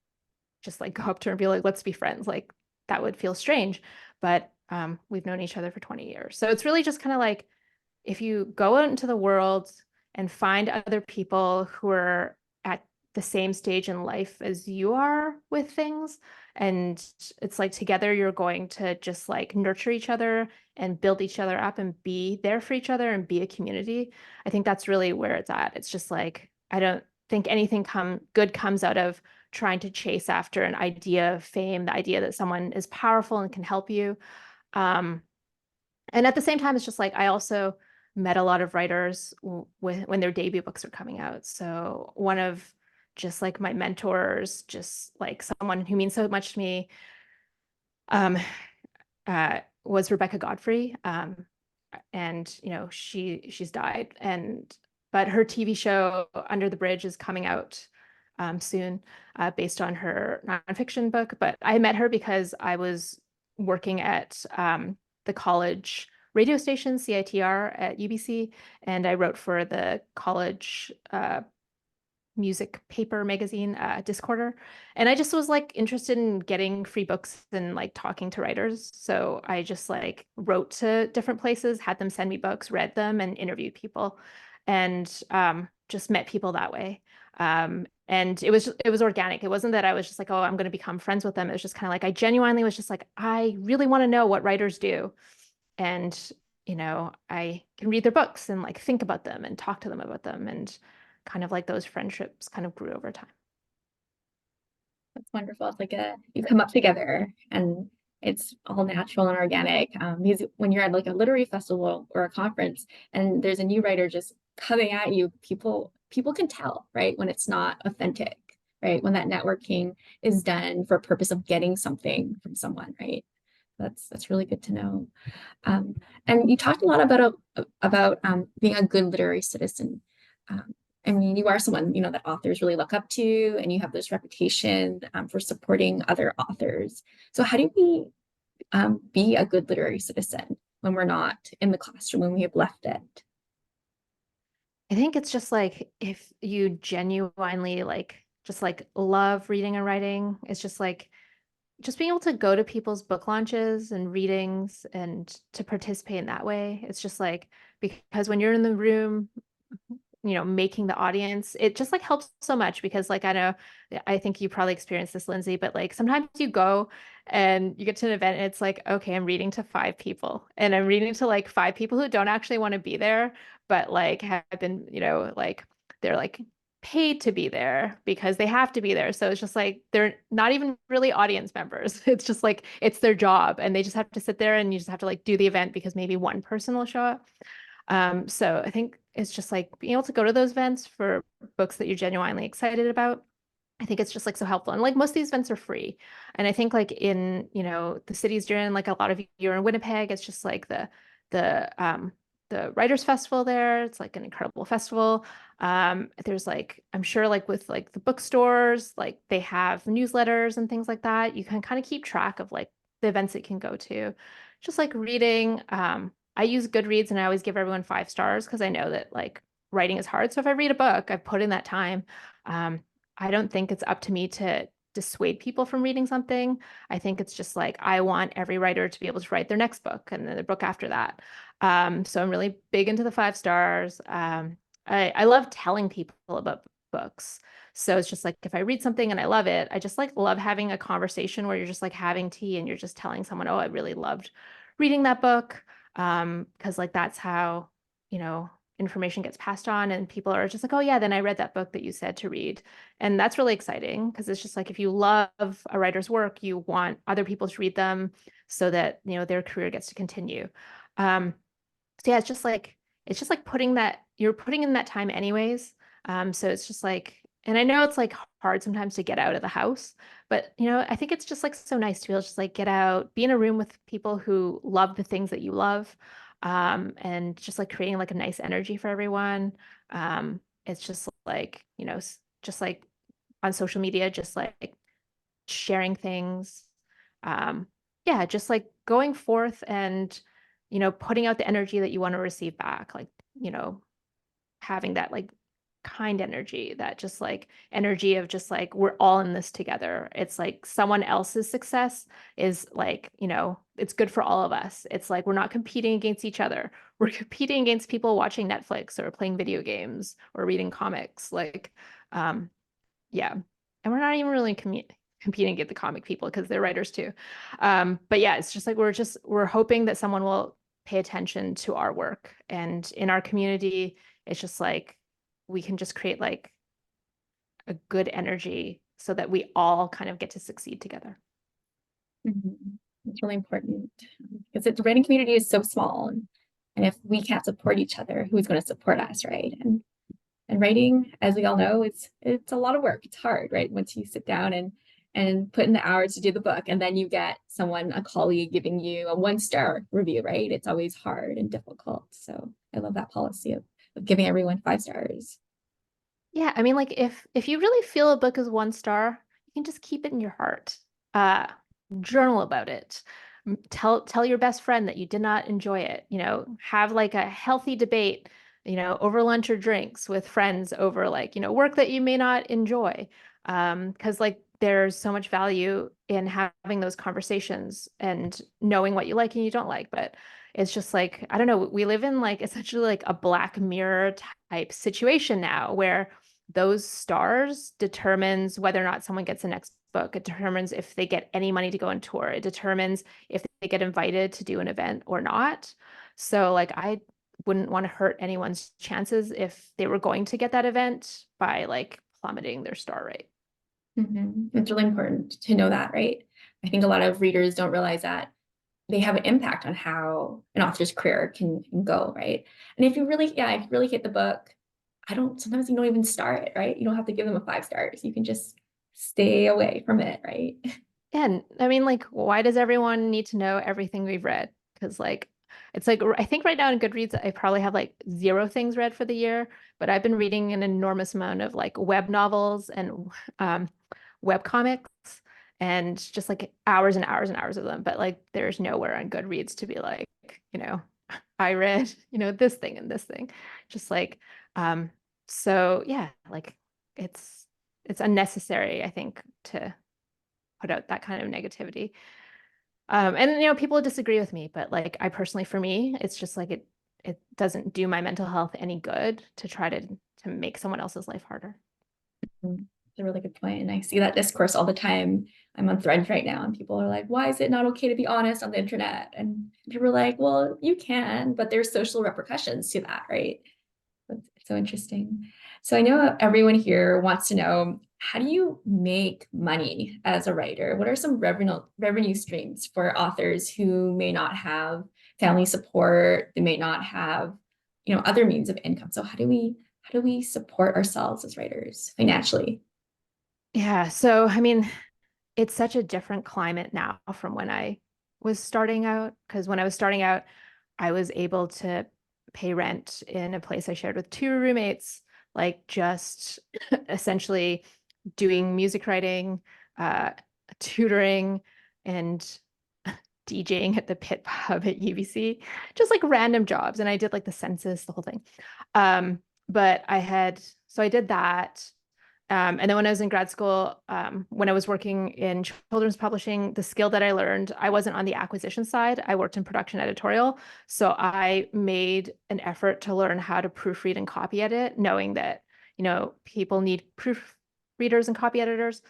just like go up to her and be like, let's be friends. Like that would feel strange. But we've known each other for 20 years. So it's really just kind of like if you go out into the world and find other people who are at the same stage in life as you are with things, and it's like together you're going to just like nurture each other and build each other up and be there for each other and be a community. I think that's really where it's at. It's just like I don't think anything good comes out of trying to chase after an idea of fame, the idea that someone is powerful and can help you. Um, and at the same time, it's just like I also met a lot of writers when their debut books are coming out. So one of just like my mentors, just like someone who means so much to me, um, was Rebecca Godfrey. And she's died, and but her TV show Under the Bridge is coming out soon, based on her nonfiction book. But I met her because I was working at the college radio station CITR at UBC, and I wrote for the college music paper magazine, Discorder. And I just was like interested in getting free books and like talking to writers. So I just like wrote to different places, had them send me books, read them, and interviewed people, and just met people that way. And it was organic. It wasn't that I was just like, oh, I'm going to become friends with them. It was just kind of like I genuinely was just like, I really want to know what writers do. And I can read their books and like think about them and talk to them about them, and kind of like those friendships kind of grew over time. That's wonderful. It's like you come up together and it's all natural and organic. Because when you're at like a literary festival or a conference and there's a new writer just coming at you, people can tell, right, when it's not authentic, right? When that networking is done for a purpose of getting something from someone, right? That's really good to know. Um, and you talked a lot about being a good literary citizen. Um, I mean, you are someone, that authors really look up to, and you have this reputation for supporting other authors. So how do we be a good literary citizen when we're not in the classroom, when we have left it? I think it's just like if you genuinely like just like love reading and writing, it's just like just being able to go to people's book launches and readings and to participate in that way. It's just like because when you're in the room, making the audience, it just like helps so much because like I think you probably experienced this, Lindsay, but like sometimes you go and you get to an event and it's like, okay, I'm reading to five people and I'm reading to like five people who don't actually want to be there, but like have been, like they're like paid to be there because they have to be there. So it's just like they're not even really audience members. It's just like it's their job and they just have to sit there and you just have to like do the event because maybe one person will show up. So I think it's just like being able to go to those events for books that you're genuinely excited about. I think it's just like so helpful. And like most of these events are free. And I think like in, the cities you're in, like a lot of you are in Winnipeg, it's just like the Writers Festival there. It's like an incredible festival. There's like, I'm sure like with like the bookstores, like they have newsletters and things like that. You can kind of keep track of like the events that you can go to. Just like reading. I use Goodreads and I always give everyone 5 stars because I know that like writing is hard. So if I read a book, I've put in that time. I don't think it's up to me to dissuade people from reading something. I think it's just like I want every writer to be able to write their next book and then the book after that. So I'm really big into the 5 stars. I love telling people about books. So it's just like if I read something and I love it, I just like love having a conversation where you're just like having tea and you're just telling someone, oh, I really loved reading that book. Because like that's how, you know, information gets passed on and people are just like, oh yeah, then I read that book that you said to read. And that's really exciting because it's just like if you love a writer's work, you want other people to read them so that, you know, their career gets to continue. Um, so yeah, it's just like putting that you're putting in that time anyways. So it's just like, and I know it's like hard sometimes to get out of the house, but you know, I think it's just like so nice to be able to just like get out, be in a room with people who love the things that you love, and just like creating like a nice energy for everyone. It's just like, you know, just like on social media, just like sharing things. Um, yeah, just like going forth and, you know, putting out the energy that you want to receive back, like, you know, having that like kind energy, that just like energy of just like we're all in this together. It's like someone else's success is like, you know, it's good for all of us. It's like we're not competing against each other. We're competing against people watching Netflix or playing video games or reading comics. Like, yeah. And we're not even really competing against the comic people because they're writers too. But yeah, it's just like we're hoping that someone will pay attention to our work. And in our community, it's just like we can just create like a good energy so that we all kind of get to succeed together. It's really important because the writing community is so small, and if we can't support each other, who's going to support us, right? And writing, as we all know, it's a lot of work. It's hard, right? Once you sit down and put in the hours to do the book, and then you get someone, a colleague, giving you a 1-star review, right? It's always hard and difficult. So I love that policy of giving everyone 5 stars. Yeah, I mean, like if you really feel a book is 1 star, you can just keep it in your heart. Uh, Journal about it. Tell your best friend that you did not enjoy it. You know, have like a healthy debate, you know, over lunch or drinks with friends over like, you know, work that you may not enjoy. Because like there's so much value in having those conversations and knowing what you like and you don't like. But it's just like, I don't know, we live in like essentially like a Black Mirror type situation now where those stars determines whether or not someone gets the next book. It determines if they get any money to go on tour. It determines if they get invited to do an event or not. So like I wouldn't want to hurt anyone's chances if they were going to get that event by like plummeting their star rate. It's really important to know that, right? I think a lot of readers don't realize that they have an impact on how an author's career can go, right? And if you really, yeah, if you really hit the book, sometimes you don't even start it, right? You don't have to give them a 5 stars. You can just stay away from it, right? And I mean, like, why does everyone need to know everything we've read? Because, like, it's like, I think right now in Goodreads, I probably have like 0 things read for the year, but I've been reading an enormous amount of like web novels and web comics and just like hours and hours and hours of them. But like, there's nowhere on Goodreads to be like, you know, I read, you know, this thing and this thing. Just like, um, so yeah, like it's unnecessary, I think, to put out that kind of negativity. And you know, people disagree with me, but like I personally, for me, it's just like it doesn't do my mental health any good to try to make someone else's life harder. It's a really good point. And I see that discourse all the time. I'm on Threads right now, and people are like, why is it not okay to be honest on the internet? And people are like, well, you can, but there's social repercussions to that, right? It's so interesting. So I know everyone here wants to know, how do you make money as a writer? What are some revenue streams for authors who may not have family support? They may not have, other means of income. So how do we support ourselves as writers financially? Yeah. So, I mean, it's such a different climate now from when I was starting out. Because when I was starting out, I was able to pay rent in a place I shared with 2 roommates, like just essentially doing music writing, uh, tutoring, and DJing at the Pit Pub at UBC, just like random jobs. And I did like the census, the whole thing. But so I did that. And then when I was in grad school, when I was working in children's publishing, the skill that I learned, I wasn't on the acquisition side. I worked in production editorial. So I made an effort to learn how to proofread and copy edit, knowing that, people need proofreaders and copy editors.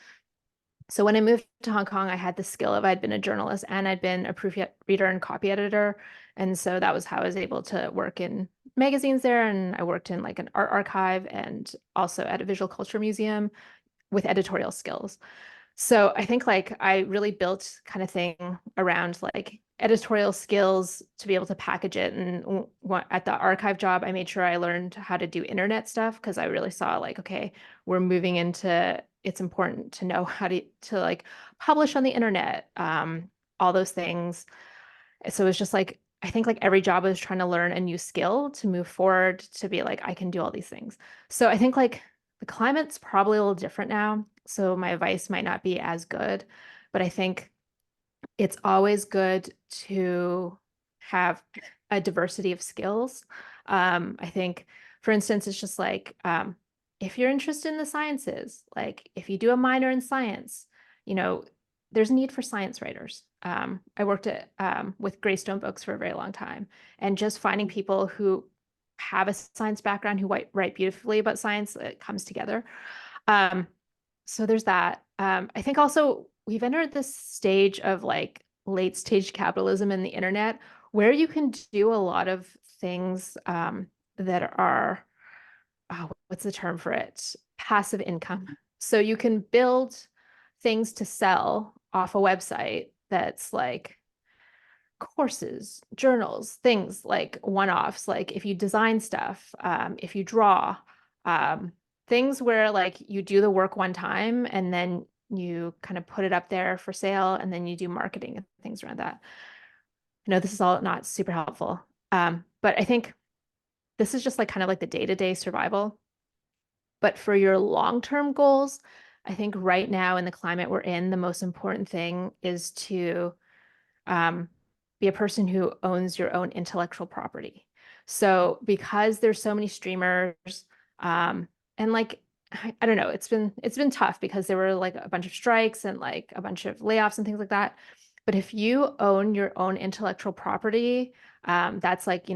So when I moved to Hong Kong, I had the skill of I'd been a journalist and I'd been a proofreader and copy editor. And so that was how I was able to work in magazines there. And I worked in like an art archive and also at a visual culture museum with editorial skills. So I think like I really built kind of thing around like editorial skills to be able to package it. And at the archive job, I made sure I learned how to do internet stuff because I really saw like, okay, we're moving into it's important to know how to like publish on the internet, all those things. So it's just like I think like every job is trying to learn a new skill to move forward to be like I can do all these things. So I think like the climate's probably a little different now, so my advice might not be as good, but I think it's always good to have a diversity of skills. I think, for instance, it's just like if you're interested in the sciences, like if you do a minor in science, you know, there's a need for science writers. I worked with Greystone Books for a very long time, and just finding people who have a science background who write beautifully about science, it comes together. Um, so there's that. I think also we've entered this stage of like late stage capitalism and the internet where you can do a lot of things that are, what's the term for it? Passive income. So you can build things to sell off a website that's like courses, journals, things like one-offs, like if you design stuff, if you draw, things where like you do the work one time and then you kind of put it up there for sale and then you do marketing and things around that. I know this is all not super helpful, but I think this is just like kind of like the day-to-day survival. But for your long-term goals, I think right now in the climate we're in, the most important thing is to um, be a person who owns your own intellectual property. So because there's so many streamers, and like I don't know, it's been tough because there were like a bunch of strikes and like a bunch of layoffs and things like that. But if you own your own intellectual property, that's like,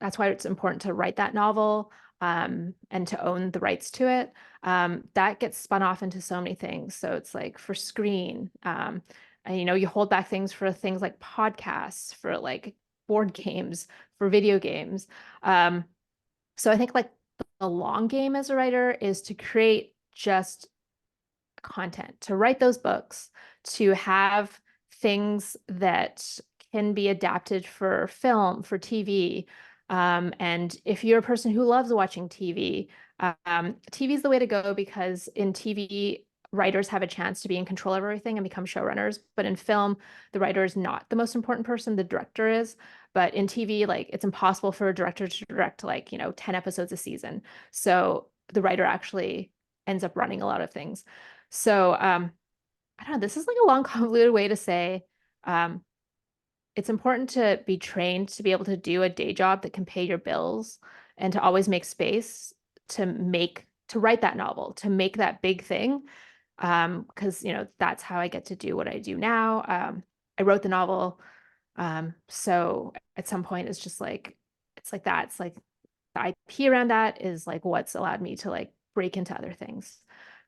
that's why it's important to write that novel, and to own the rights to it. That gets spun off into so many things. So it's like for screen, and you hold back things for things like podcasts, for like board games, for video games. So I think like the long game as a writer is to create just content, to write those books, to have things that can be adapted for film, for TV. And if you're a person who loves watching TV, TV is the way to go because in TV, writers have a chance to be in control of everything and become showrunners. But in film, the writer is not the most important person, the director is. But in TV, like it's impossible for a director to direct like, 10 episodes a season. So the writer actually ends up running a lot of things. So I don't know, this is like a long, convoluted way to say it's important to be trained to be able to do a day job that can pay your bills and to always make space to write that novel, to make that big thing. Because that's how I get to do what I do now. I wrote the novel. So at some point it's just like it's like that. It's like the IP around that is like what's allowed me to like break into other things.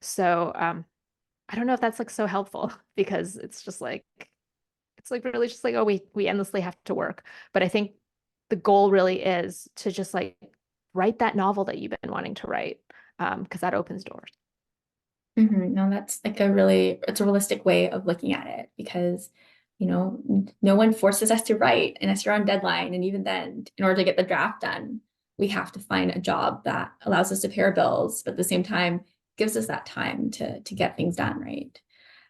So I don't know if that's like so helpful because it's like really just like, oh, we endlessly have to work. But I think the goal really is to just like write that novel that you've been wanting to write, because that opens doors. No, that's like it's a realistic way of looking at it because, no one forces us to write unless you're on deadline. And even then, in order to get the draft done, we have to find a job that allows us to pay our bills, but at the same time gives us that time to get things done, right?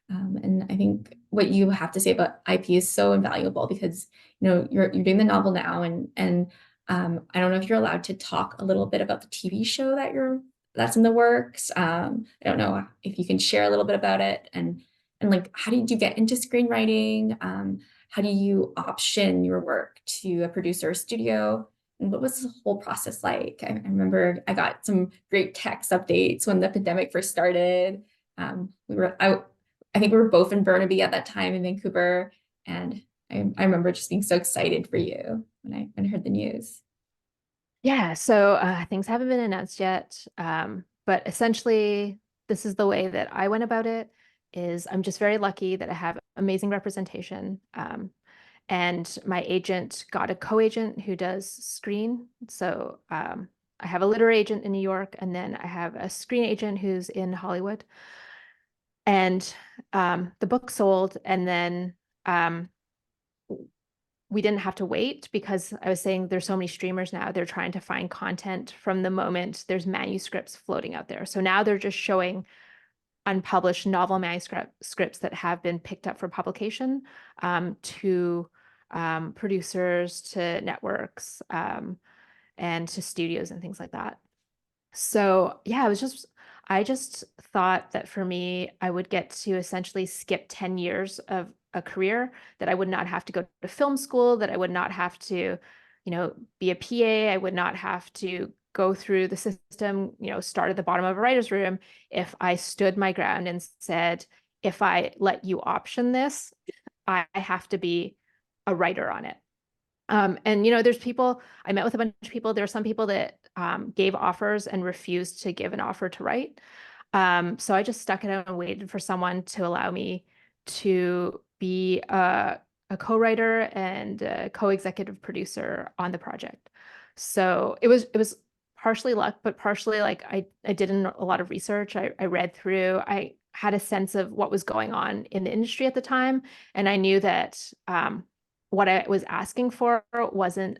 And I think what you have to say about IP is so invaluable because you're doing the novel now, and I don't know if you're allowed to talk a little bit about the TV show that's in the works. I don't know if you can share a little bit about it, and like how did you get into screenwriting? How do you option your work to a producer or studio? And what was the whole process like? I remember I got some great text updates when the pandemic first started. I think we were both in Burnaby at that time in Vancouver, and I remember just being so excited for you when I heard the news. Yeah, so things haven't been announced yet, but essentially, this is the way that I went about it. Is I'm just very lucky that I have amazing representation, and my agent got a co-agent who does screen. So I have a literary agent in New York, and then I have a screen agent who's in Hollywood. And the book sold, and then um, we didn't have to wait because I was saying there's so many streamers now. They're trying to find content from the moment there's manuscripts floating out there. So now they're just showing unpublished novel manuscripts that have been picked up for publication to producers, to networks, and to studios and things like that. So yeah, I just thought that for me, I would get to essentially skip 10 years of a career, that I would not have to go to film school, that I would not have to, be a PA. I would not have to go through the system, start at the bottom of a writer's room if I stood my ground and said, if I let you option this, I have to be a writer on it. And there's people, I met with a bunch of people. There are some people that gave offers and refused to give an offer to write. So I just stuck it out and waited for someone to allow me to be a co-writer and a co-executive producer on the project. So it was partially luck, but partially like I did a lot of research. I read through, I had a sense of what was going on in the industry at the time. And I knew that what I was asking for wasn't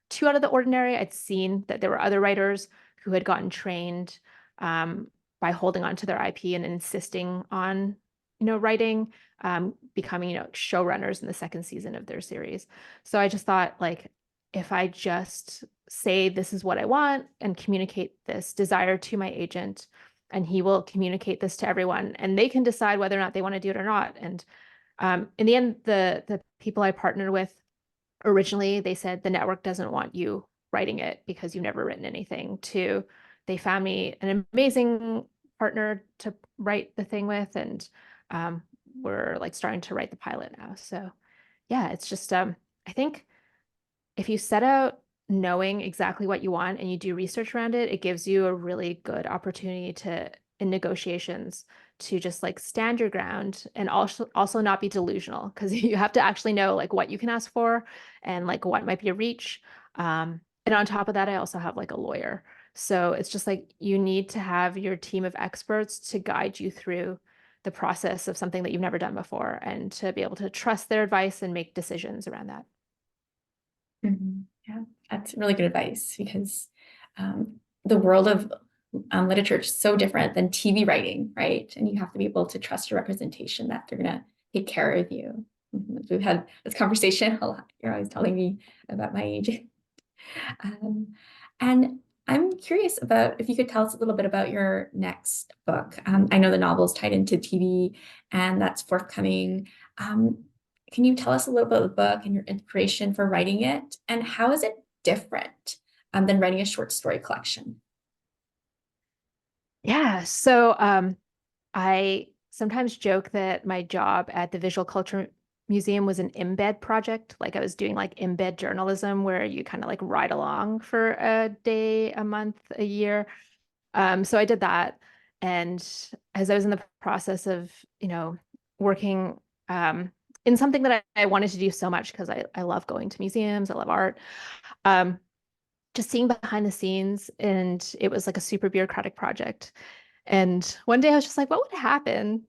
too out of the ordinary. I'd seen that there were other writers who had gotten trained by holding on to their IP and insisting on, writing, becoming, showrunners in the second season of their series. So I just thought, like, if I just say this is what I want and communicate this desire to my agent, and he will communicate this to everyone, and they can decide whether or not they want to do it or not. And in the end, the people I partnered with originally, they said the network doesn't want you writing it because you've never written anything. They found me an amazing partner to write the thing with, and we're like starting to write the pilot now. So yeah, it's just I think if you set out knowing exactly what you want and you do research around it, it gives you a really good opportunity to, in negotiations, to just like stand your ground and also not be delusional, because you have to actually know like what you can ask for and like what might be a reach. And on top of that, I also have like a lawyer. So it's just like you need to have your team of experts to guide you through the process of something that you've never done before, and to be able to trust their advice and make decisions around that. Yeah, that's really good advice because the world of literature is so different than TV writing, right? And you have to be able to trust your representation that they're going to take care of you. We've had this conversation a lot. You're always telling me about my age. And I'm curious about if you could tell us a little bit about your next book. I know the novel is tied into TV and that's forthcoming. Can you tell us a little bit about the book and your inspiration for writing it? And how is it different than writing a short story collection? Yeah. So I sometimes joke that my job at the Visual Culture Museum was an embed project. Like I was doing like embed journalism where you kind of like ride along for a day, a month, a year. So I did that. And as I was in the process of, working in something that I wanted to do so much because I love going to museums, I love art. Um, just seeing behind the scenes, and it was like a super bureaucratic project. And one day I was just like, what would happen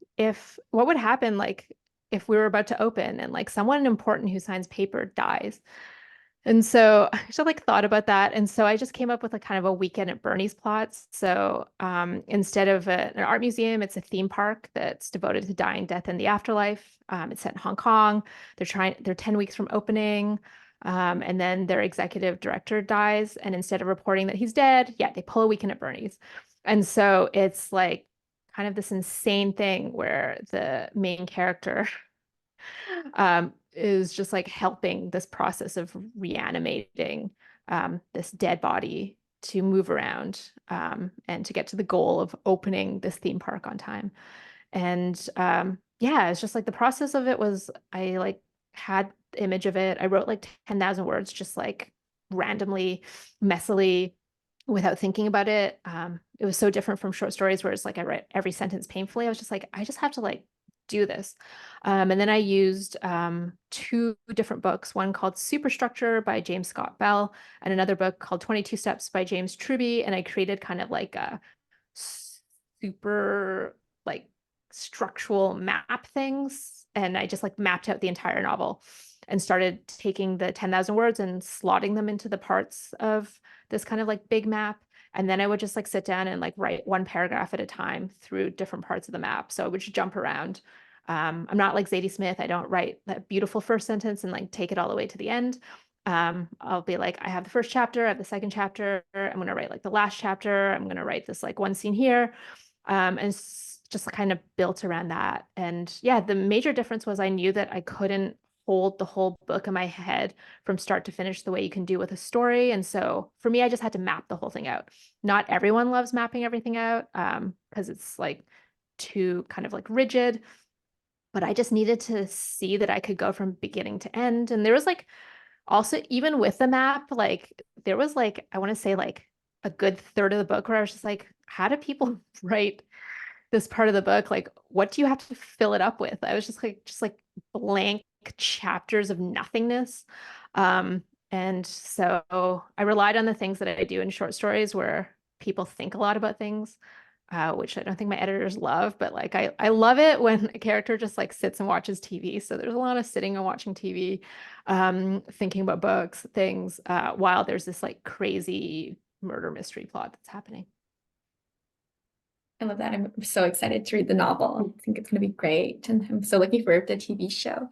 like if we were about to open and like someone important who signs paper dies? And so I just like thought about that. And so I just came up with a kind of a weekend at Bernie's plots. So instead of an art museum, it's a theme park that's devoted to dying, death, and the afterlife. It's set in Hong Kong. They're 10 weeks from opening. And then their executive director dies. And instead of reporting that he's dead, yeah, they pull a weekend at Bernie's. And so it's like kind of this insane thing where the main character is just like helping this process of reanimating this dead body to move around and to get to the goal of opening this theme park on time. And yeah, it's just like the process of it was I like had the image of it. I wrote like 10,000 words just like randomly, messily, without thinking about it. It was so different from short stories where it's like I write every sentence painfully. I was just like, I just have to like do this. And then I used two different books, one called Superstructure by James Scott Bell, and another book called 22 Steps by James Truby. And I created kind of like a super like structural map things. And I just like mapped out the entire novel and started taking the 10,000 words and slotting them into the parts of this kind of like big map. And then I would just like sit down and like write one paragraph at a time through different parts of the map. So I would just jump around. I'm not like Zadie Smith. I don't write that beautiful first sentence and like take it all the way to the end. I'll be like, I have the first chapter, I have the second chapter. I'm going to write like the last chapter. I'm going to write this like one scene here. And just kind of built around that. And yeah, the major difference was I knew that I couldn't hold the whole book in my head from start to finish the way you can do with a story. And so for me, I just had to map the whole thing out. Not everyone loves mapping everything out because it's like too kind of like rigid, but I just needed to see that I could go from beginning to end. And there was like also, even with the map, like there was like, I want to say like a good third of the book where I was just like, how do people write this part of the book? Like, what do you have to fill it up with? I was just like blank chapters of nothingness. And so I relied on the things that I do in short stories where people think a lot about things, which I don't think my editors love, but like I love it when a character just like sits and watches TV. So there's a lot of sitting and watching TV, thinking about books, things, while there's this like crazy murder mystery plot that's happening. I love that. I'm so excited to read the novel. I think it's going to be great. And I'm so looking forward to the TV show.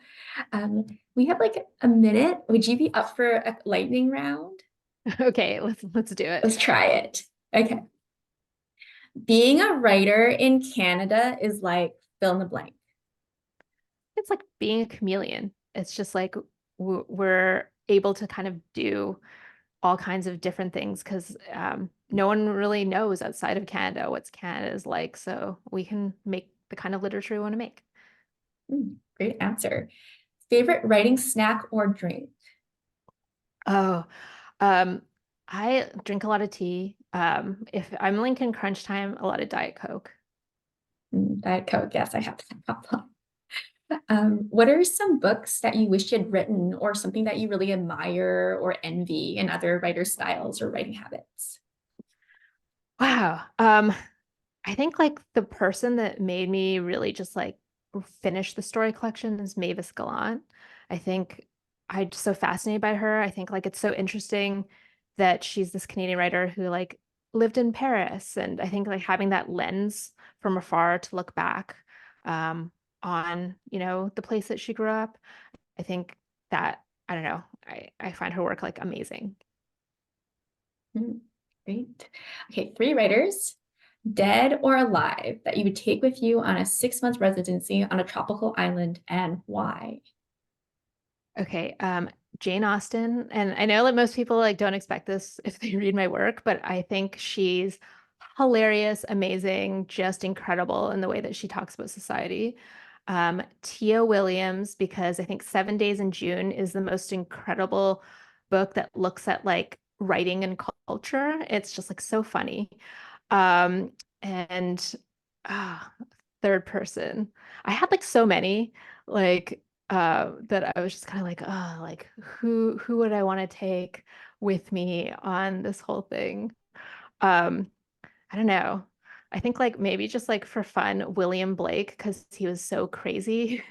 We have like a minute. Would you be up for a lightning round? Okay, let's do it. Let's try it. Okay. Being a writer in Canada is like fill in the blank. It's like being a chameleon. It's just like we're able to kind of do all kinds of different things because no one really knows outside of Canada what's Canada is like. So we can make the kind of literature we want to make. Great answer. Favorite writing snack or drink? Oh, um, I drink a lot of tea. If I'm Lincoln crunch time, a lot of Diet Coke. Diet Coke. Yes, I have that problem. What are some books that you wish you had written or something that you really admire or envy in other writer styles or writing habits? Wow. I think like the person that made me really just like finish the story collection is Mavis Gallant. I think I'm so fascinated by her. I think like it's so interesting that she's this Canadian writer who like lived in Paris. And I think like having that lens from afar to look back on, you know, the place that she grew up. I think that, I don't know, I find her work like amazing. Great. Okay, three writers, dead or alive, that you would take with you on a 6-month residency on a tropical island and why? Okay, Jane Austen, and I know that most people like don't expect this if they read my work, but I think she's hilarious, amazing, just incredible in the way that she talks about society. Tia Williams, because I think 7 Days in June is the most incredible book that looks at like writing and culture. It's just like so funny. Um, and ah, third person. I had like so many. Like that I was just kind of like, oh, like who would I want to take with me on this whole thing? Um, I don't know. I think like maybe just like for fun, William Blake, because he was so crazy.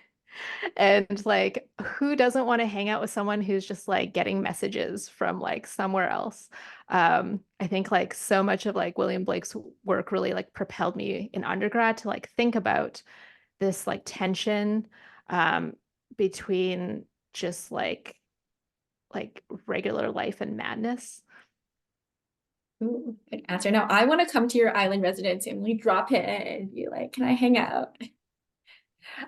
And like, who doesn't want to hang out with someone who's just like getting messages from like somewhere else? I think like so much of like William Blake's work really like propelled me in undergrad to like think about this like tension um, between just like regular life and madness. Ooh, good answer. Now I want to come to your island residence and we drop in and be like, can I hang out?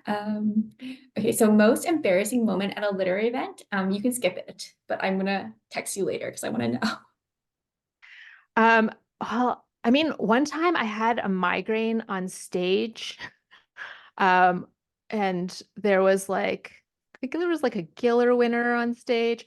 Um, okay, so most embarrassing moment at a literary event. You can skip it, but I'm gonna text you later because I want to know. Um, well, I mean, one time I had a migraine on stage. Um, and there was like, I think there was like a Giller winner on stage.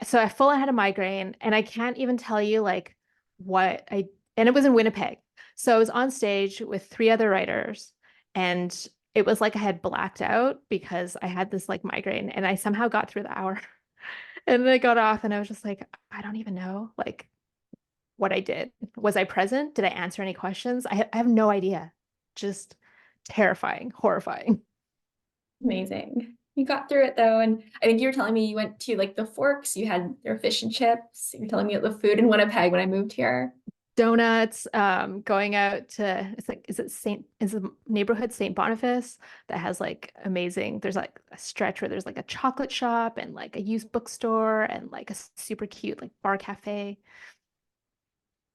So I full on had a migraine, and I can't even tell you like what I, and it was in Winnipeg. So I was on stage with three other writers, and it was like I had blacked out because I had this like migraine, and I somehow got through the hour. And then I got off, and I was just like, I don't even know like what I did. Was I present? Did I answer any questions? I have no idea. Just terrifying, horrifying. Amazing. You got through it though, and I think you were telling me you went to like the Forks. You had their fish and chips. You were telling me about the food in Winnipeg when I moved here. Donuts, going out to it's like is the neighborhood St. Boniface that has like amazing, there's like a stretch where there's like a chocolate shop and like a used bookstore and like a super cute like bar cafe.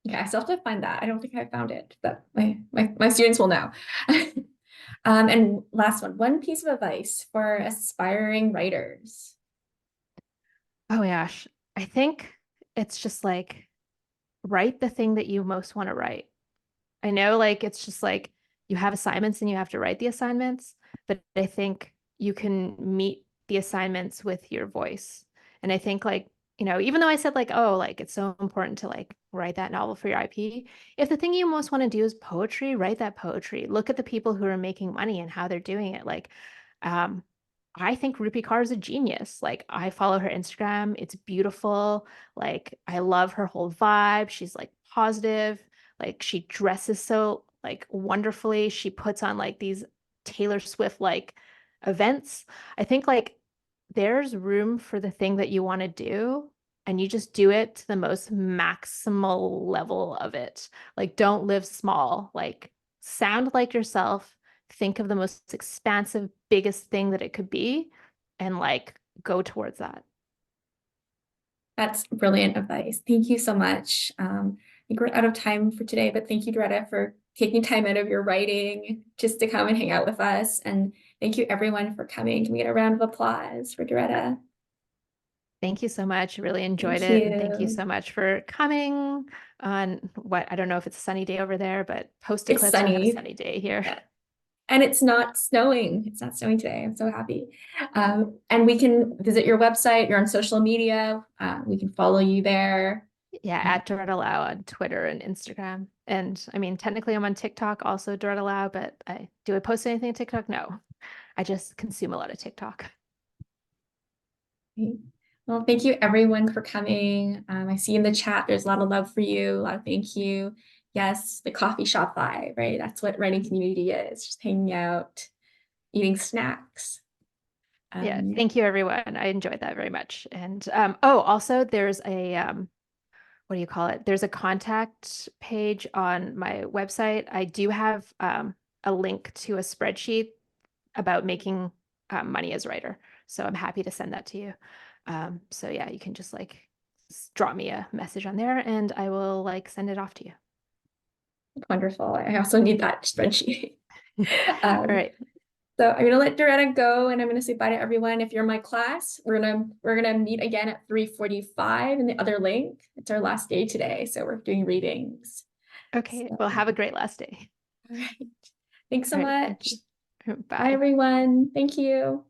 Okay, I still have to find that. I don't think I found it, but my students will know. And last one piece of advice for aspiring writers. Oh my gosh. I think it's just like write the thing that you most want to write. I know like it's just like you have assignments and you have to write the assignments, but I think you can meet the assignments with your voice. And I think like, even though I said like, oh, like it's so important to like write that novel for your IP, if the thing you most want to do is poetry, write that poetry. Look at the people who are making money and how they're doing it. Like, um, I think Rupi Kaur is a genius. Like, I follow her Instagram. It's beautiful. Like, I love her whole vibe. She's like positive. Like she dresses so like wonderfully. She puts on like these Taylor Swift like events. I think like there's room for the thing that you want to do, and you just do it to the most maximal level of it. Like don't live small. Like sound like yourself. Think of the most expansive, biggest thing that it could be, and like go towards that. That's brilliant advice. Thank you so much. I think we're out of time for today, but thank you, Doretta, for taking time out of your writing just to come and hang out with us. And thank you everyone for coming. Can we get a round of applause for Doretta? Thank you so much. Really enjoyed Thank it. And thank you you. so much for coming on what I don't know if it's a sunny day over there, but post It's eclipse, we have a sunny. sunny day here. Yeah. And it's not snowing. It's not snowing today. I'm so happy. And we can visit your website. You're on social media. We can follow you there. Yeah, at Doretta Lau on Twitter and Instagram. And I mean, technically I'm on TikTok, also Doretta Lau, but I post anything on TikTok? No. I just consume a lot of TikTok. Well, thank you everyone for coming. I see in the chat there's a lot of love for you, a lot of thank you. Yes, the coffee shop vibe, right? That's what writing community is, just hanging out, eating snacks. Yeah, Um, thank you everyone. I enjoyed that very much. And oh, also there's a what do you call it? There's a contact page on my website. I do have a link to a spreadsheet about making money as a writer. So I'm happy to send that to you. So yeah, you can just like drop me a message on there and I will like send it off to you. Wonderful. I also need that spreadsheet. All um, right. so I'm gonna let Doretta go and I'm gonna say bye to everyone. If you're in my class, we're gonna meet again at 3:45 in the other link. It's our last day today, so we're doing readings. Okay. So, Well, have a great last day. all right. Thanks so All right. Thank much. you. Bye, Bye. everyone. Thank you.